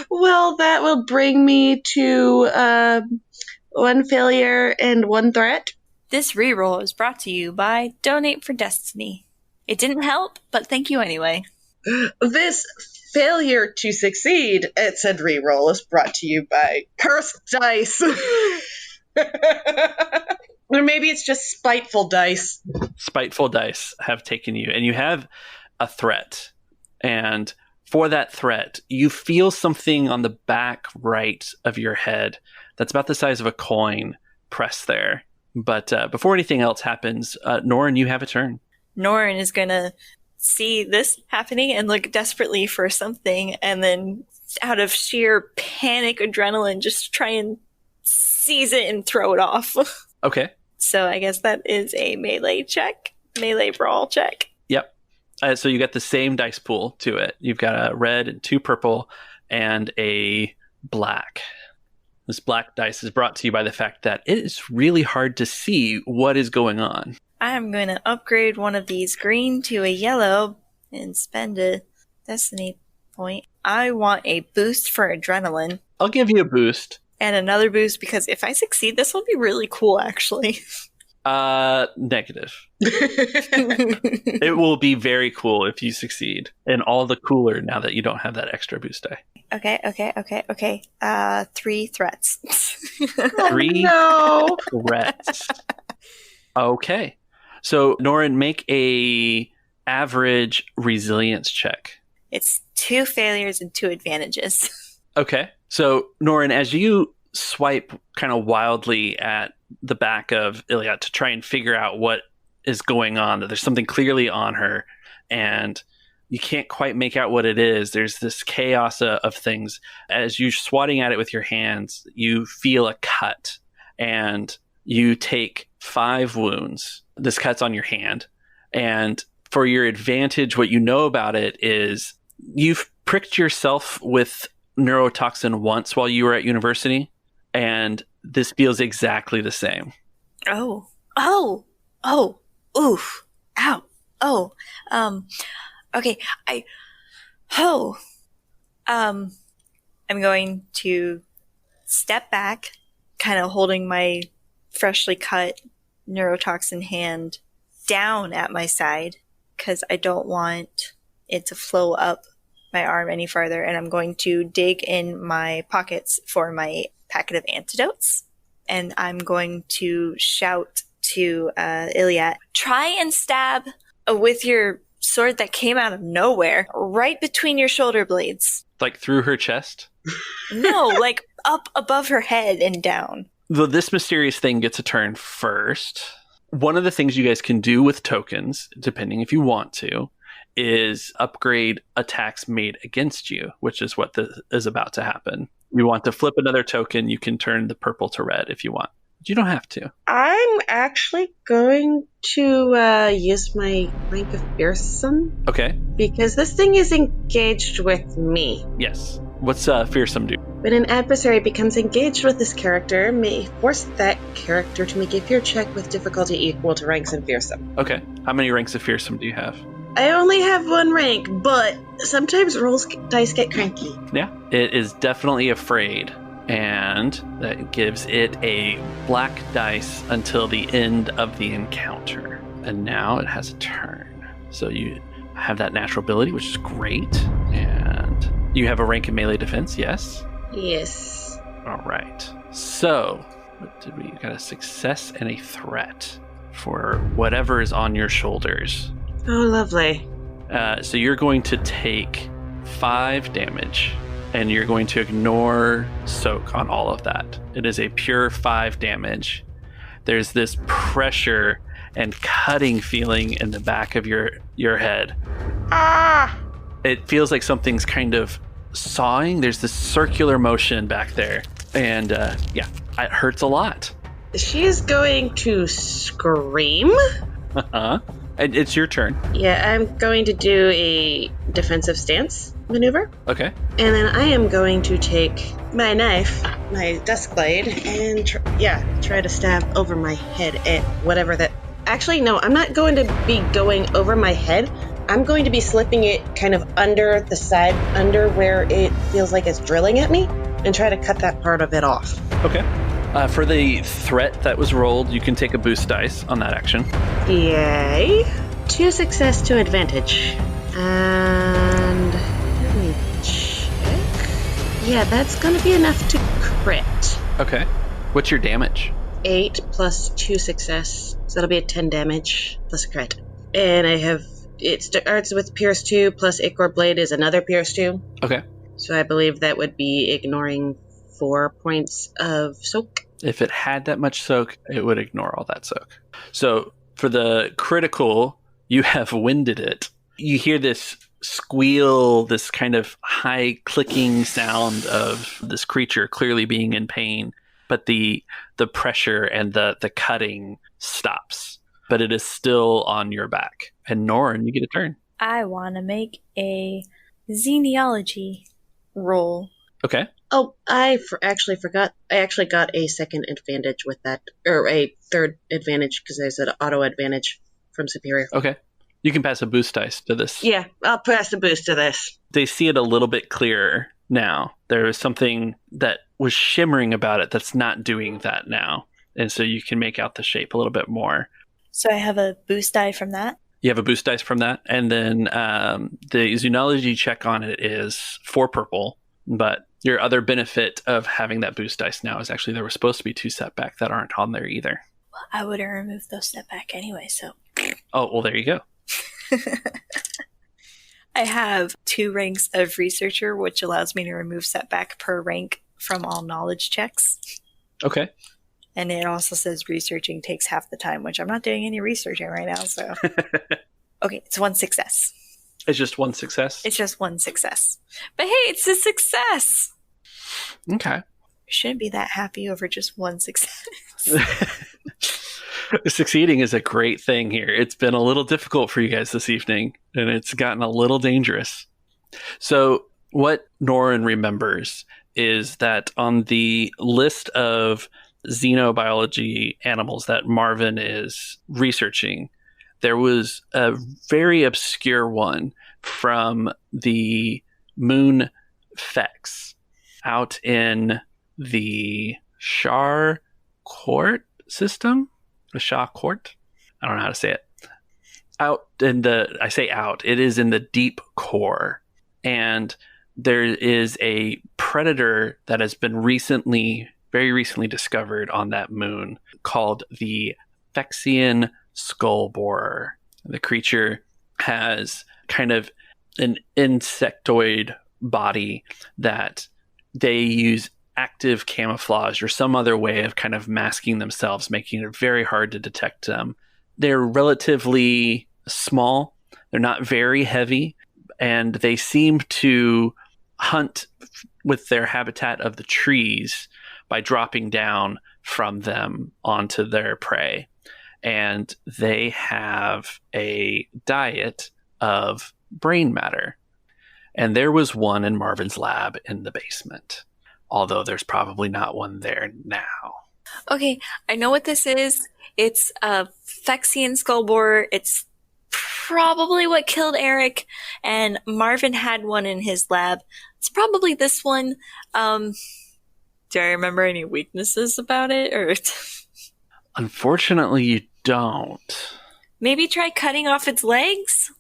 Well, that will bring me to 1 failure and 1 threat. This reroll is brought to you by Donate for Destiny. It didn't help, but thank you anyway. This failure to succeed at said reroll is brought to you by Cursed Dice. Or maybe it's just Spiteful Dice. Spiteful Dice have taken you, and you have a threat. And for that threat, you feel something on the back right of your head that's about the size of a coin pressed there. But before anything else happens, Norin, you have a turn. Norin is going to see this happening and look desperately for something, and then out of sheer panic adrenaline, just try and seize it and throw it off. Okay. So I guess that is a melee check. Melee brawl check. Yep. So you got the same dice pool to it. You've got a red and 2 purple and a black. This black dice is brought to you by the fact that it is really hard to see what is going on. I'm going to upgrade one of these green to a yellow and spend a destiny point. I want a boost for adrenaline. I'll give you a boost. And another boost because if I succeed, this will be really cool, actually. Negative. It will be very cool if you succeed. And all the cooler now that you don't have that extra boost die. Okay. 3 threats. 3 threats. Okay. So, Norin, make a average resilience check. It's 2 failures and 2 advantages. Okay. So, Norin, as you swipe kind of wildly at the back of Iliad to try and figure out what is going on, that there's something clearly on her, and you can't quite make out what it is. There's this chaos of things. As you're swatting at it with your hands, you feel a cut, and you take 5 wounds. This cut's on your hand, and for your advantage, what you know about it is you've pricked yourself with neurotoxin once while you were at university, and this feels exactly the same. Oof, ow, okay, I'm going to step back, kind of holding my freshly cut neurotoxin hand down at my side, because I don't want it to flow up my arm any farther, and I'm going to dig in my pockets for my packet of antidotes, and I'm going to shout to Iliad, try and stab with your sword that came out of nowhere, right between your shoulder blades. Like through her chest? No, like up above her head and down. Though this mysterious thing gets a turn first. One of the things you guys can do with tokens, depending if you want to, is upgrade attacks made against you, which is what is about to happen. You want to flip another token, you can turn the purple to red if you want. But you don't have to. I'm actually going to use my rank of fearsome. Okay. Because this thing is engaged with me. Yes. What's fearsome do? When an adversary becomes engaged with this character, may force that character to make a fear check with difficulty equal to ranks in fearsome. Okay. How many ranks of fearsome do you have? I only have 1 rank, but sometimes dice get cranky. Yeah. It is definitely afraid, and that gives it a black dice until the end of the encounter. And now it has a turn. So you have that natural ability, which is great. And you have a rank in melee defense, yes? Yes. All right. So, what did we got? A success and a threat for whatever is on your shoulders. Oh, lovely. So you're going to take 5 damage, and you're going to ignore soak on all of that. It is a pure 5 damage. There's this pressure and cutting feeling in the back of your head. Ah! It feels like something's kind of sawing. There's this circular motion back there. And yeah, it hurts a lot. She's going to scream. Uh-huh. It's your turn. Yeah, I'm going to do a defensive stance maneuver. Okay. And then I am going to take my knife, my dusk blade, and try to stab over my head at whatever that... Actually, no, I'm not going to be going over my head. I'm going to be slipping it kind of under the side, under where it feels like it's drilling at me, and try to cut that part of it off. Okay. For the threat that was rolled, you can take a boost dice on that action. Yay. 2 success to advantage. And let me check. Yeah, that's going to be enough to crit. Okay. What's your damage? 8 plus 2 success. So that'll be a 10 damage plus a crit. And I have... It starts with Pierce 2 plus Ichor Blade is another Pierce 2. Okay. So I believe that would be ignoring 4 points of soak. If it had that much soak, it would ignore all that soak. So for the critical, you have winded it. You hear this squeal, this kind of high clicking sound of this creature clearly being in pain, but the pressure and the cutting stops. But it is still on your back. And Norin, you get a turn. I want to make a genealogy roll. Okay. Oh, actually forgot. I actually got a second advantage with that, or a third advantage because there's an auto advantage from Superior. Okay. You can pass a boost dice to this. Yeah, I'll pass the boost to this. They see it a little bit clearer now. There is something that was shimmering about it that's not doing that now. And so you can make out the shape a little bit more. So I have a boost die from that. You have a boost dice from that. And then the Xenology check on it is 4 purple. But your other benefit of having that boost dice now is actually there were supposed to be 2 setback that aren't on there either. Well, I would have removed those setback anyway, so. Oh, well, there you go. I have 2 ranks of researcher, which allows me to remove setback per rank from all knowledge checks. Okay. And it also says researching takes half the time, which I'm not doing any researching right now, so. Okay, it's 1 success. It's just 1 success? It's just 1 success. But hey, it's a success! Okay. You shouldn't be that happy over just 1 success. Succeeding is a great thing here. It's been a little difficult for you guys this evening, and it's gotten a little dangerous. So what Norin remembers is that on the list of xenobiology animals that Marvin is researching, there was a very obscure one from the moon Fex out in the Shar Court system. The Shah Court? I don't know how to say it. It is in the deep core. And there is a predator that has been very recently discovered on that moon called the Fexian skull borer. The creature has kind of an insectoid body that they use active camouflage or some other way of kind of masking themselves, making it very hard to detect them. They're relatively small. They're not very heavy, and they seem to hunt with their habitat of the trees by dropping down from them onto their prey. And they have a diet of brain matter. And there was one in Marvin's lab in the basement. Although there's probably not one there now. Okay, I know what this is. It's a Fexian skull borer. It's probably what killed Eric, and Marvin had one in his lab. It's probably this one. Do I remember any weaknesses about it? Or Unfortunately, you don't. Maybe try cutting off its legs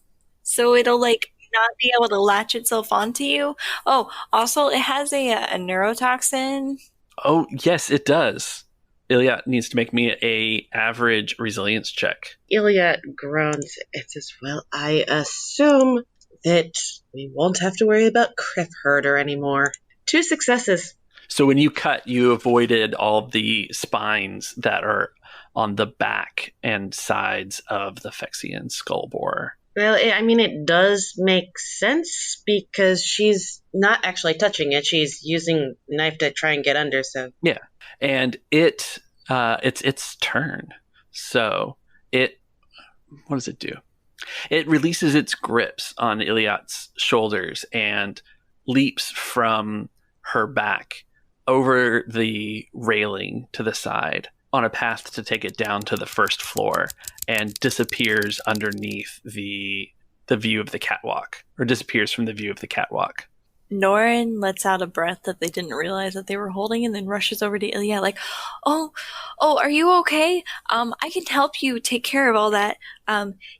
so it'll not be able to latch itself onto you. Oh, also it has a neurotoxin. Oh, yes, it does. Iliad needs to make me a average resilience check. Iliad groans. It says, well, I assume that we won't have to worry about Criff Herder anymore. 2 successes. So when you cut, you avoided all the spines that are on the back and sides of the Fexian skull borer. Well, I mean, it does make sense because she's not actually touching it. She's using a knife to try and get under, so. Yeah. And it's its turn. So what does it do? It releases its grips on Iliad's shoulders and leaps from her back over the railing to the side on a path to take it down to the first floor and disappears underneath the view of the catwalk, or disappears from the view of the catwalk. Norin lets out a breath that they didn't realize that they were holding, and then rushes over to Ilya like, oh, are you okay? I can help you take care of all that.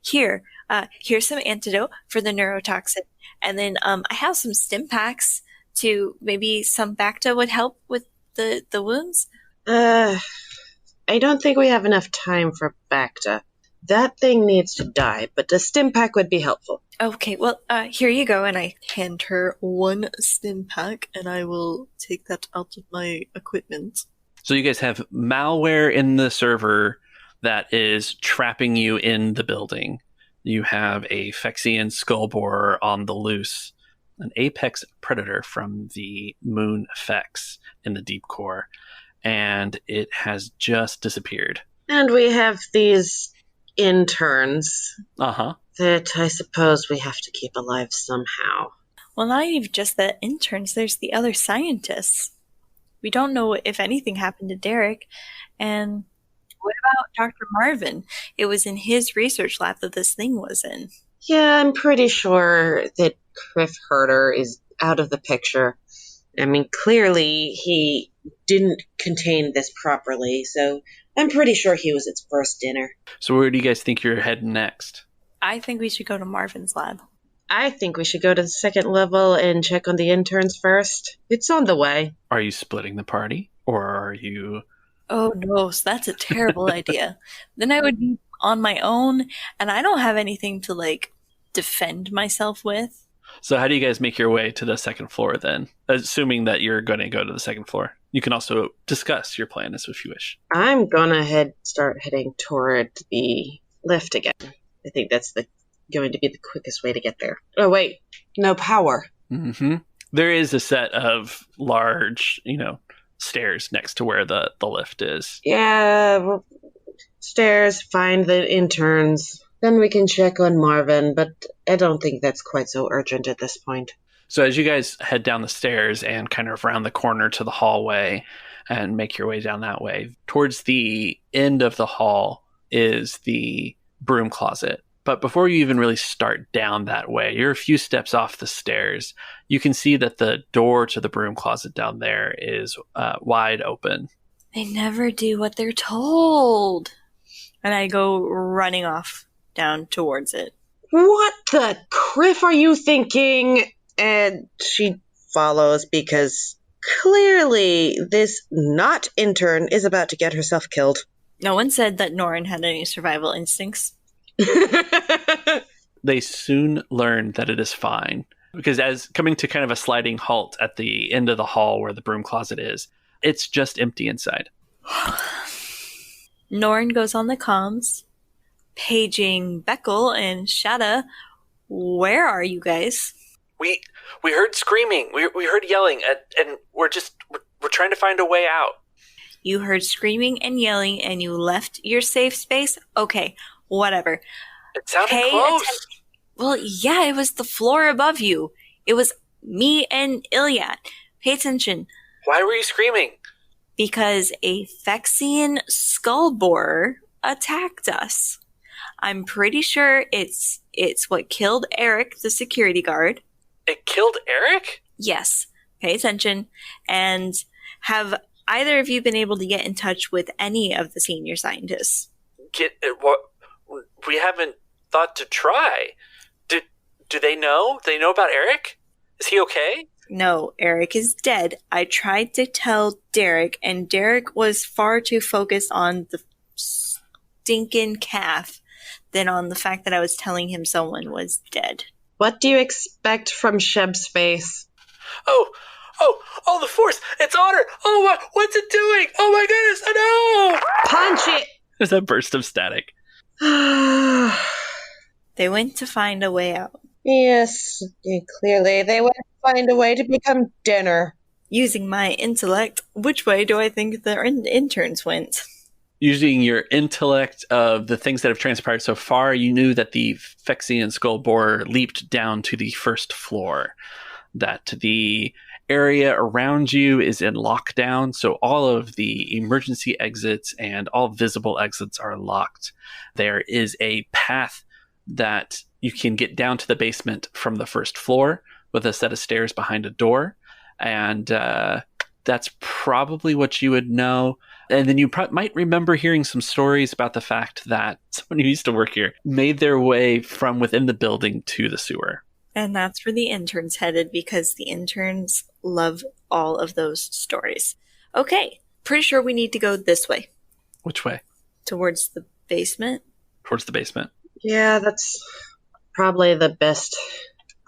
Here's some antidote for the neurotoxin. And then I have some stim packs to maybe some Bacta would help with the wounds. I don't think we have enough time for Bacta. That thing needs to die, but the stim pack would be helpful. Okay, well, here you go, and I hand her 1 stim pack, and I will take that out of my equipment. So you guys have malware in the server that is trapping you in the building. You have a Fexian skull borer on the loose, an apex predator from the moon Fex in the deep core, and it has just disappeared. And we have these interns Uh-huh. that I suppose we have to keep alive somehow. Well, not even just the interns, there's the other scientists. We don't know if anything happened to Derek. And what about Dr. Marvin? It was in his research lab that this thing was in. Yeah, I'm pretty sure that Criff Herder is out of the picture. I mean, clearly he didn't contain this properly, so I'm pretty sure he was its first dinner. So where do you guys think you're heading next? I think we should go to Marvin's lab. I think we should go to the second level and check on the interns first. It's on the way. Are you splitting the party? Or are you... Oh no, so that's a terrible idea. Then I would be on my own, and I don't have anything to, defend myself with. So how do you guys make your way to the second floor then? Assuming that you're going to go to the second floor. You can also discuss your plan if you wish. I'm gonna start heading toward the lift again. I think that's going to be the quickest way to get there. Oh wait, no power. Mm-hmm. There is a set of large, stairs next to where the lift is. Yeah, stairs, find the interns. Then we can check on Marvin, but I don't think that's quite so urgent at this point. So as you guys head down the stairs and kind of around the corner to the hallway and make your way down that way, towards the end of the hall is the broom closet. But before you even really start down that way, you're a few steps off the stairs. You can see that the door to the broom closet down there is wide open. They never do what they're told. And I go running off down towards it. What the criff are you thinking? And she follows because clearly this not intern is about to get herself killed. No one said that Norin had any survival instincts. They soon learn that it is fine, because as coming to kind of a sliding halt at the end of the hall where the broom closet is, it's just empty inside. Norin goes on the comms, paging Beckel and Shada. Where are you guys? We heard screaming. We heard yelling, and we're trying to find a way out. You heard screaming and yelling, and you left your safe space? Okay, whatever. It sounded close. Well, yeah, it was the floor above you. It was me and Iliad. Pay attention. Why were you screaming? Because a Fexian skull borer attacked us. I'm pretty sure it's what killed Eric, the security guard. It killed Eric? Yes. Pay attention. And have either of you been able to get in touch with any of the senior scientists? We haven't thought to try. Do they know? They know about Eric? Is he okay? No, Eric is dead. I tried to tell Derek, and Derek was far too focused on the stinking calf than on the fact that I was telling him someone was dead. What do you expect from Sheb's face? Oh, the force! It's on her! Oh, what's it doing? Oh my goodness, oh no! Punch it! There's a burst of static. They went to find a way out. Yes, clearly. They went to find a way to become dinner. Using my intellect, which way do I think the interns went? Using your intellect of the things that have transpired so far, you knew that the Fexian skull borer leaped down to the first floor. That the area around you is in lockdown, so all of the emergency exits and all visible exits are locked. There is a path that you can get down to the basement from the first floor with a set of stairs behind a door, and that's probably what you would know. And then you might remember hearing some stories about the fact that someone who used to work here made their way from within the building to the sewer. And that's where the interns headed, because the interns love all of those stories. Okay, pretty sure we need to go this way. Which way? Towards the basement. Towards the basement. Yeah, that's probably the best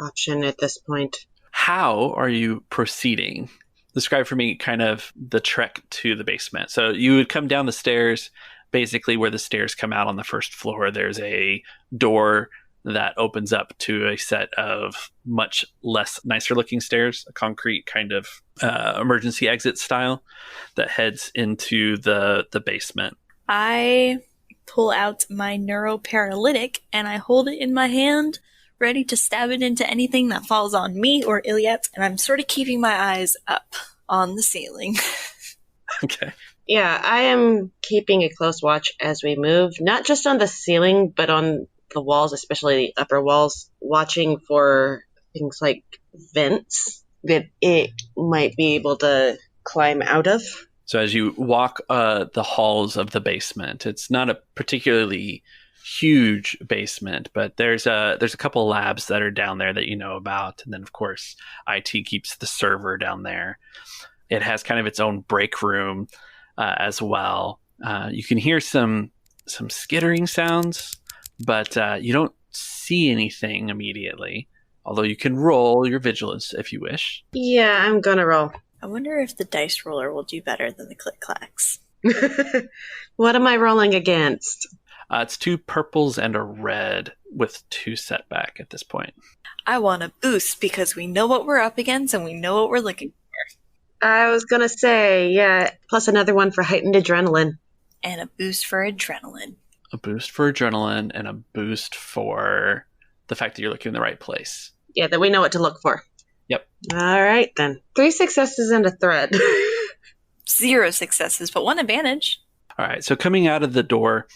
option at this point. How are you proceeding? Describe for me kind of the trek to the basement. So you would come down the stairs, basically where the stairs come out on the first floor. There's a door that opens up to a set of much less nicer looking stairs, a concrete kind of emergency exit style that heads into the basement. I pull out my neuroparalytic and I hold it in my hand ready to stab it into anything that falls on me or Iliad, and I'm sort of keeping my eyes up on the ceiling. Okay. Yeah, I am keeping a close watch as we move, not just on the ceiling, but on the walls, especially the upper walls, watching for things like vents that it might be able to climb out of. So as you walk the halls of the basement, it's not a particularly huge basement, but there's a couple labs that are down there that you know about, and then of course IT keeps the server down there. It has kind of its own break room as well. You can hear some skittering sounds, but you don't see anything immediately, although you can roll your vigilance if you wish. Yeah, I'm gonna roll. I wonder if the dice roller will do better than the click-clacks. What am I rolling against? It's 2 purples and a red with 2 setback at this point. I want a boost because we know what we're up against and we know what we're looking for. I was gonna say, yeah, plus another one for heightened adrenaline. And a boost for adrenaline. A boost for adrenaline and a boost for the fact that you're looking in the right place. Yeah, that we know what to look for. Yep. All right, then. 3 successes and a threat. 0 successes, but 1 advantage. All right, so coming out of the door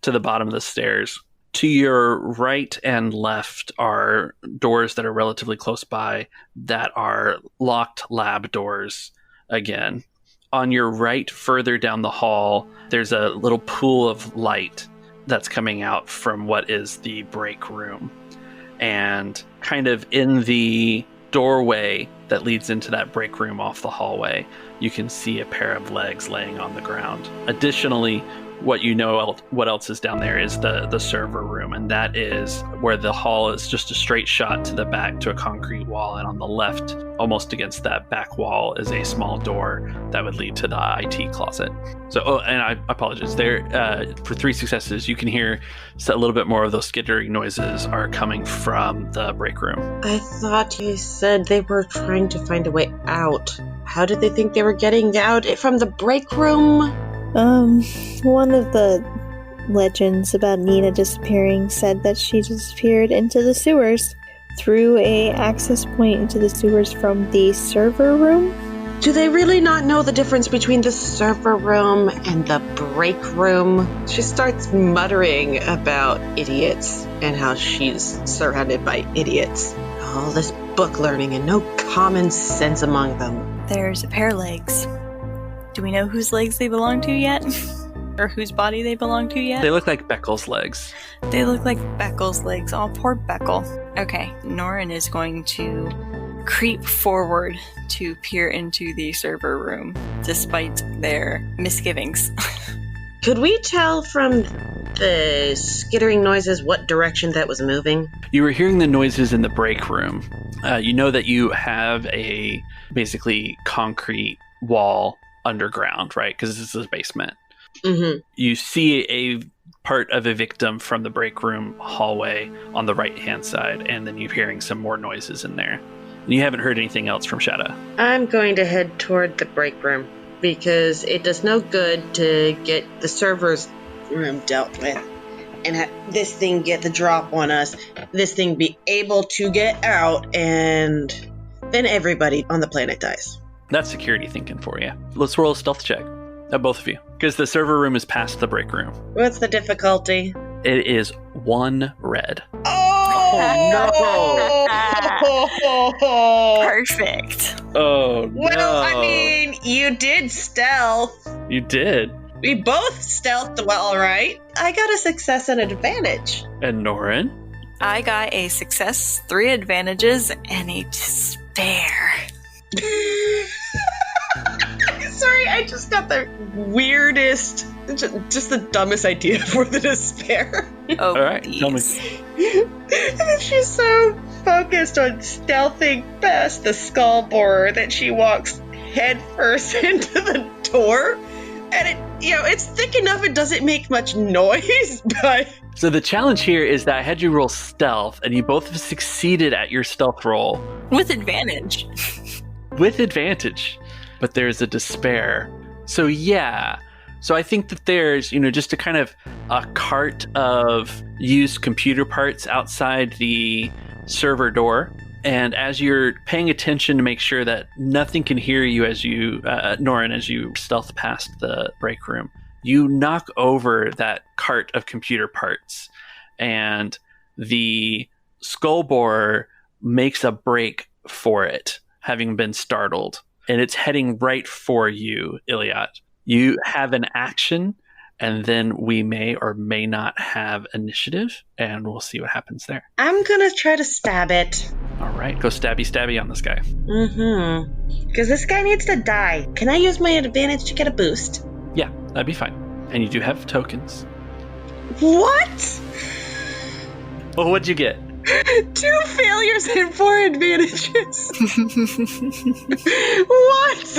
to the bottom of the stairs, to your right and left are doors that are relatively close by that are locked lab doors again. On your right, further down the hall, there's a little pool of light that's coming out from what is the break room. And kind of in the doorway that leads into that break room off the hallway, you can see a pair of legs laying on the ground. Additionally, what you know, what else is down there is the server room, and that is where the hall is just a straight shot to the back to a concrete wall, and on the left, almost against that back wall, is a small door that would lead to the IT closet. So, and I apologize, there, for 3 successes, you can hear a little bit more of those skittering noises are coming from the break room. I thought you said they were trying to find a way out. How did they think they were getting out from the break room? One of the legends about Nina disappearing said that she disappeared into the sewers through a access point into the sewers from the server room. Do they really not know the difference between the server room and the break room? She starts muttering about idiots and how she's surrounded by idiots. All this book learning and no common sense among them. There's a pair of legs. Do we know whose legs they belong to yet? Or whose body they belong to yet? They look like Beckel's legs. They look like Beckel's legs. Oh, poor Beckel. Okay, Norin is going to creep forward to peer into the server room, despite their misgivings. Could we tell from the skittering noises what direction that was moving? You were hearing the noises in the break room. You know that you have a basically concrete wall underground, right? Because this is a basement. Mm-hmm. You see a part of a victim from the break room hallway on the right-hand side, and then you're hearing some more noises in there. And you haven't heard anything else from Shadow. I'm going to head toward the break room, because it does no good to get the server's room dealt with and this thing get the drop on us, this thing be able to get out, and then everybody on the planet dies. That's security thinking for you. Let's roll a stealth check. Both of you. Because the server room is past the break room. What's the difficulty? It is 1 red. Oh, no! Perfect. Oh, no. Well, I mean, you did stealth. You did. We both stealthed well, right? I got a success and an advantage. And Norin? I got a success, 3 advantages, and a despair. Sorry, I just got the weirdest, just the dumbest idea for the despair. Oh, all right, tell me. And she's so focused on stealthing past the skull borer that she walks headfirst into the door. And it's thick enough it doesn't make much noise, but... So the challenge here is that I had you roll stealth, and you both have succeeded at your stealth roll. With advantage. With advantage. But there's a despair. So yeah. So I think that there's, just a kind of a cart of used computer parts outside the server door. And as you're paying attention to make sure that nothing can hear you as you, Norin, as you stealth past the break room, you knock over that cart of computer parts, and the skull borer makes a break for it, having been startled, and it's heading right for you, Iliad. You have an action, and then we may or may not have initiative, and we'll see what happens there. I'm gonna try to stab it. All right, go stabby on this guy. Because this guy needs to die. Can I use my advantage to get a boost? Yeah, that'd be fine. And you do have tokens. What? Well, what'd you get? 2 failures and 4 advantages. What?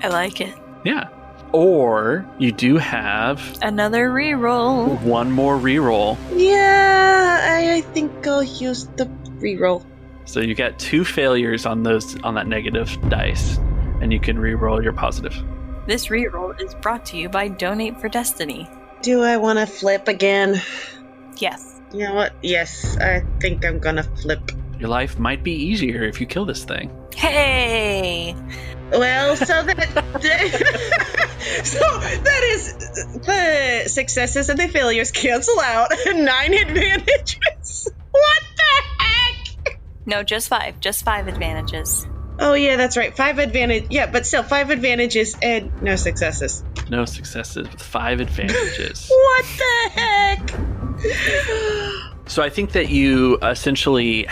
I like it. Yeah. Or you do have Another reroll. one more reroll. Yeah, I think I'll use the reroll. So you got 2 failures on that negative dice, and you can reroll your positive. This reroll is brought to you by Donate for Destiny. Do I want to flip again? Yes. You know what? Yes, I think I'm gonna flip. Your life might be easier if you kill this thing. Hey! Well, so that is the successes and the failures cancel out. 9 advantages. What the heck? No, just 5. Just 5 advantages. Oh yeah, that's right. 5 advantage. Yeah, but still 5 advantages and no successes. No successes with 5 advantages. What the heck? So I think that you essentially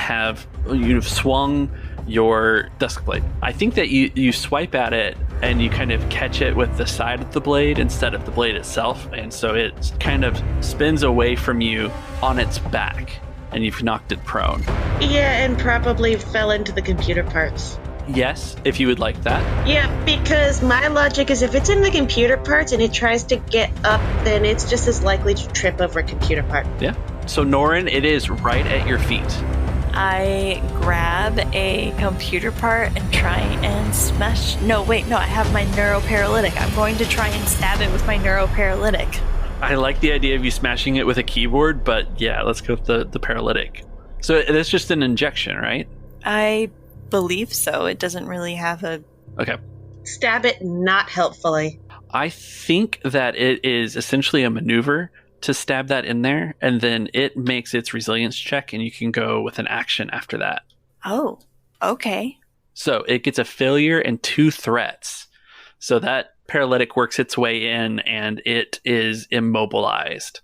you've swung your dusk blade. I think that you swipe at it and you kind of catch it with the side of the blade instead of the blade itself, and so it kind of spins away from you on its back, and you've knocked it prone. Yeah, and probably fell into the computer parts. Yes, if you would like that. Yeah, because my logic is if it's in the computer parts and it tries to get up, then it's just as likely to trip over a computer part. Yeah. So Norin, it is right at your feet. I grab a computer part and try and smash... No, wait, no, I have my neuroparalytic. I'm going to try and stab it with my neuroparalytic. I like the idea of you smashing it with a keyboard, but yeah, let's go with the paralytic. So that's just an injection, right? I believe so. It doesn't really have a... Okay. Stab it not helpfully. I think that it is essentially a maneuver to stab that in there, and then it makes its resilience check, and you can go with an action after that. Oh, okay. So it gets a failure and 2 threats. So that paralytic works its way in, and it is immobilized.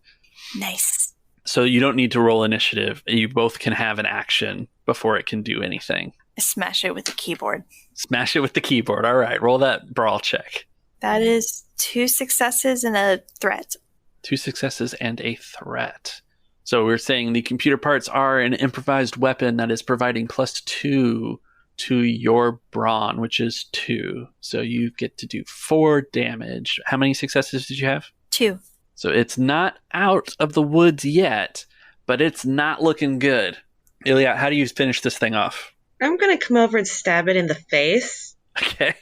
Nice. So you don't need to roll initiative. You both can have an action before it can do anything. Smash it with the keyboard. Smash it with the keyboard. All right, roll that brawl check. That is 2 successes and a threat. 2 successes and a threat. So we're saying the computer parts are an improvised weapon that is providing +2 to your brawn, which is 2. So you get to do 4 damage. How many successes did you have? 2. So it's not out of the woods yet, but it's not looking good. Iliad, how do you finish this thing off? I'm gonna come over and stab it in the face. Okay.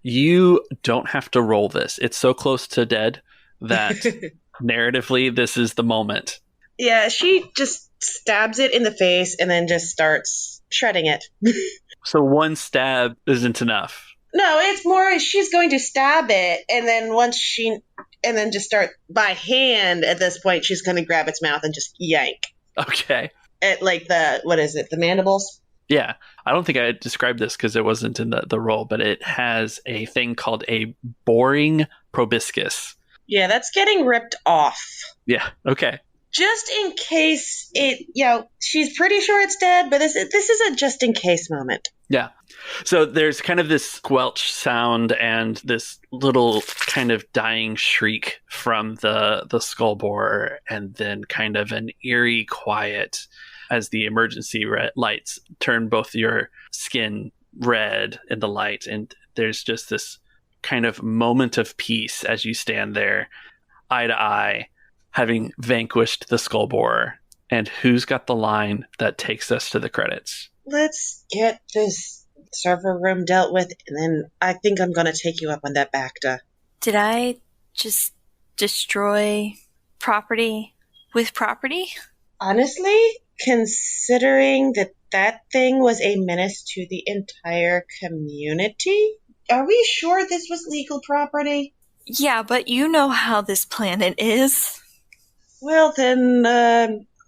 You don't have to roll this. It's so close to dead that narratively this is the moment. Yeah, she just stabs it in the face and then just starts shredding it. So 1 stab isn't enough. No, it's more she's going to stab it, and then just start by hand. At this point, she's going to grab its mouth and just yank. Okay. At like the mandibles? Yeah. I don't think I described this because it wasn't in the roll, but it has a thing called a boring proboscis. Yeah, that's getting ripped off. Yeah. Okay. Just in case she's pretty sure it's dead, but this is a just in case moment. Yeah. So there's kind of this squelch sound and this little kind of dying shriek from the skull borer, and then kind of an eerie quiet as the emergency lights turn both your skin red in the light, and there's just this kind of moment of peace as you stand there, eye to eye, having vanquished the skull borer. And who's got the line that takes us to the credits? Let's get this server room dealt with, and then I think I'm going to take you up on that BACTA. Did I just destroy property with property? Honestly, considering that thing was a menace to the entire community, are we sure this was legal property? Yeah, but you know how this planet is. Well, then,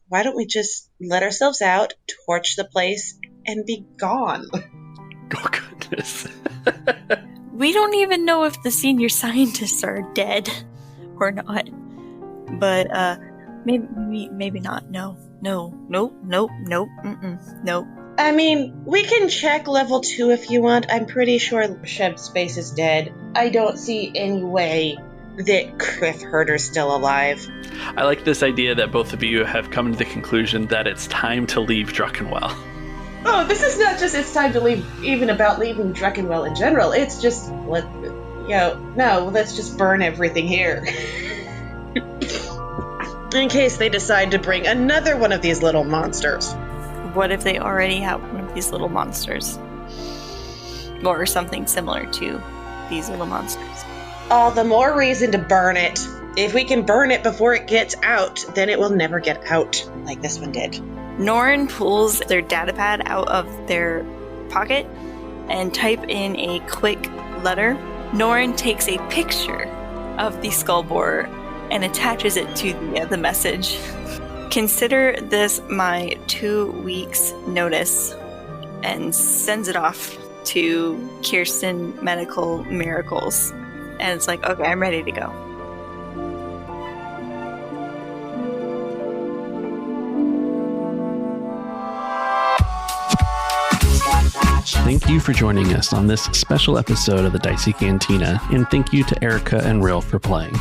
why don't we just let ourselves out, torch the place, and be gone? Oh, goodness. We don't even know if the senior scientists are dead or not. But, maybe not. No. Nope. I mean, we can check level 2 if you want. I'm pretty sure Sheb Space is dead. I don't see any way that Criff Herder's still alive. I like this idea that both of you have come to the conclusion that it's time to leave Druckenwell. Oh, this is not just it's time to leave, even about leaving Druckenwell in general. It's just, let's just burn everything here. In case they decide to bring another one of these little monsters. What if they already have one of these little monsters? Or something similar to these little monsters? All the more reason to burn it. If we can burn it before it gets out, then it will never get out, like this one did. Norrin pulls their datapad out of their pocket and type in a quick letter. Norrin takes a picture of the skull borer and attaches it to the message. Consider this my 2 weeks notice, and sends it off to Kernston Medical Miracles. And it's like, okay, I'm ready to go. Thank you for joining us on this special episode of the Dicey Cantina, and thank you to Erica and Ril for playing.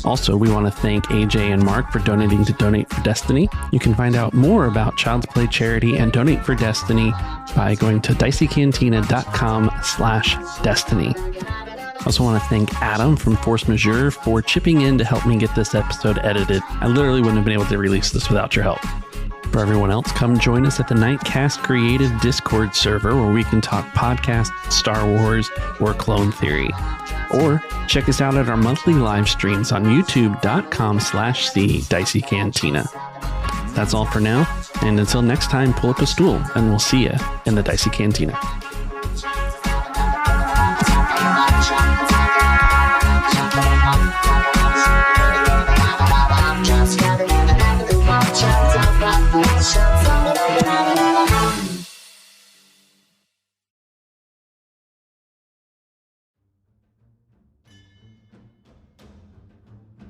Also, we want to thank AJ and Mark for donating to Donate for Destiny. You can find out more about Child's Play charity and Donate for Destiny by going to diceycantina.com/destiny. I also want to thank Adam from Force Majeure for chipping in to help me get this episode edited. I literally wouldn't have been able to release this without your help. For everyone else, come join us at the Nightcast Creative Discord server where we can talk podcasts, Star Wars, or Clone Theory. Or check us out at our monthly live streams on youtube.com/the Cantina. That's all for now, and until next time, pull up a stool, and we'll see you in the Dicey Cantina.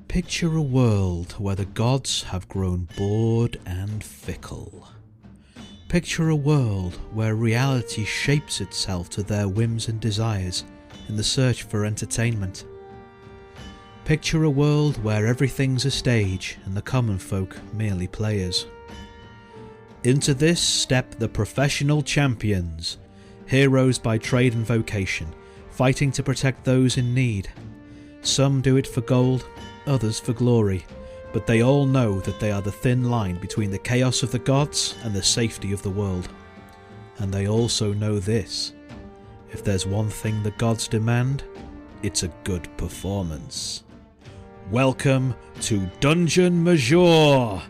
Picture a world where the gods have grown bored and fickle. Picture a world where reality shapes itself to their whims and desires in the search for entertainment. Picture a world where everything's a stage and the common folk merely players. Into this step the professional champions, heroes by trade and vocation, fighting to protect those in need. Some do it for gold, others for glory, but they all know that they are the thin line between the chaos of the gods and the safety of the world. And they also know this: if there's one thing the gods demand, it's a good performance. Welcome to Dungeon Major!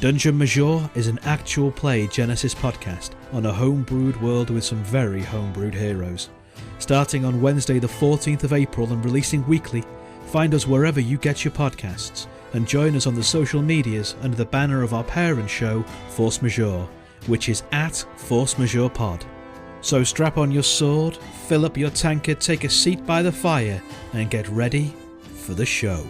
Dungeon Major is an actual play Genesis podcast on a homebrewed world with some very homebrewed heroes. Starting on Wednesday the 14th of April and releasing weekly, find us wherever you get your podcasts, and join us on the social medias under the banner of our parent show, Force Majeure, which is at Force Majeure Pod. So strap on your sword, fill up your tankard, take a seat by the fire, and get ready for the show.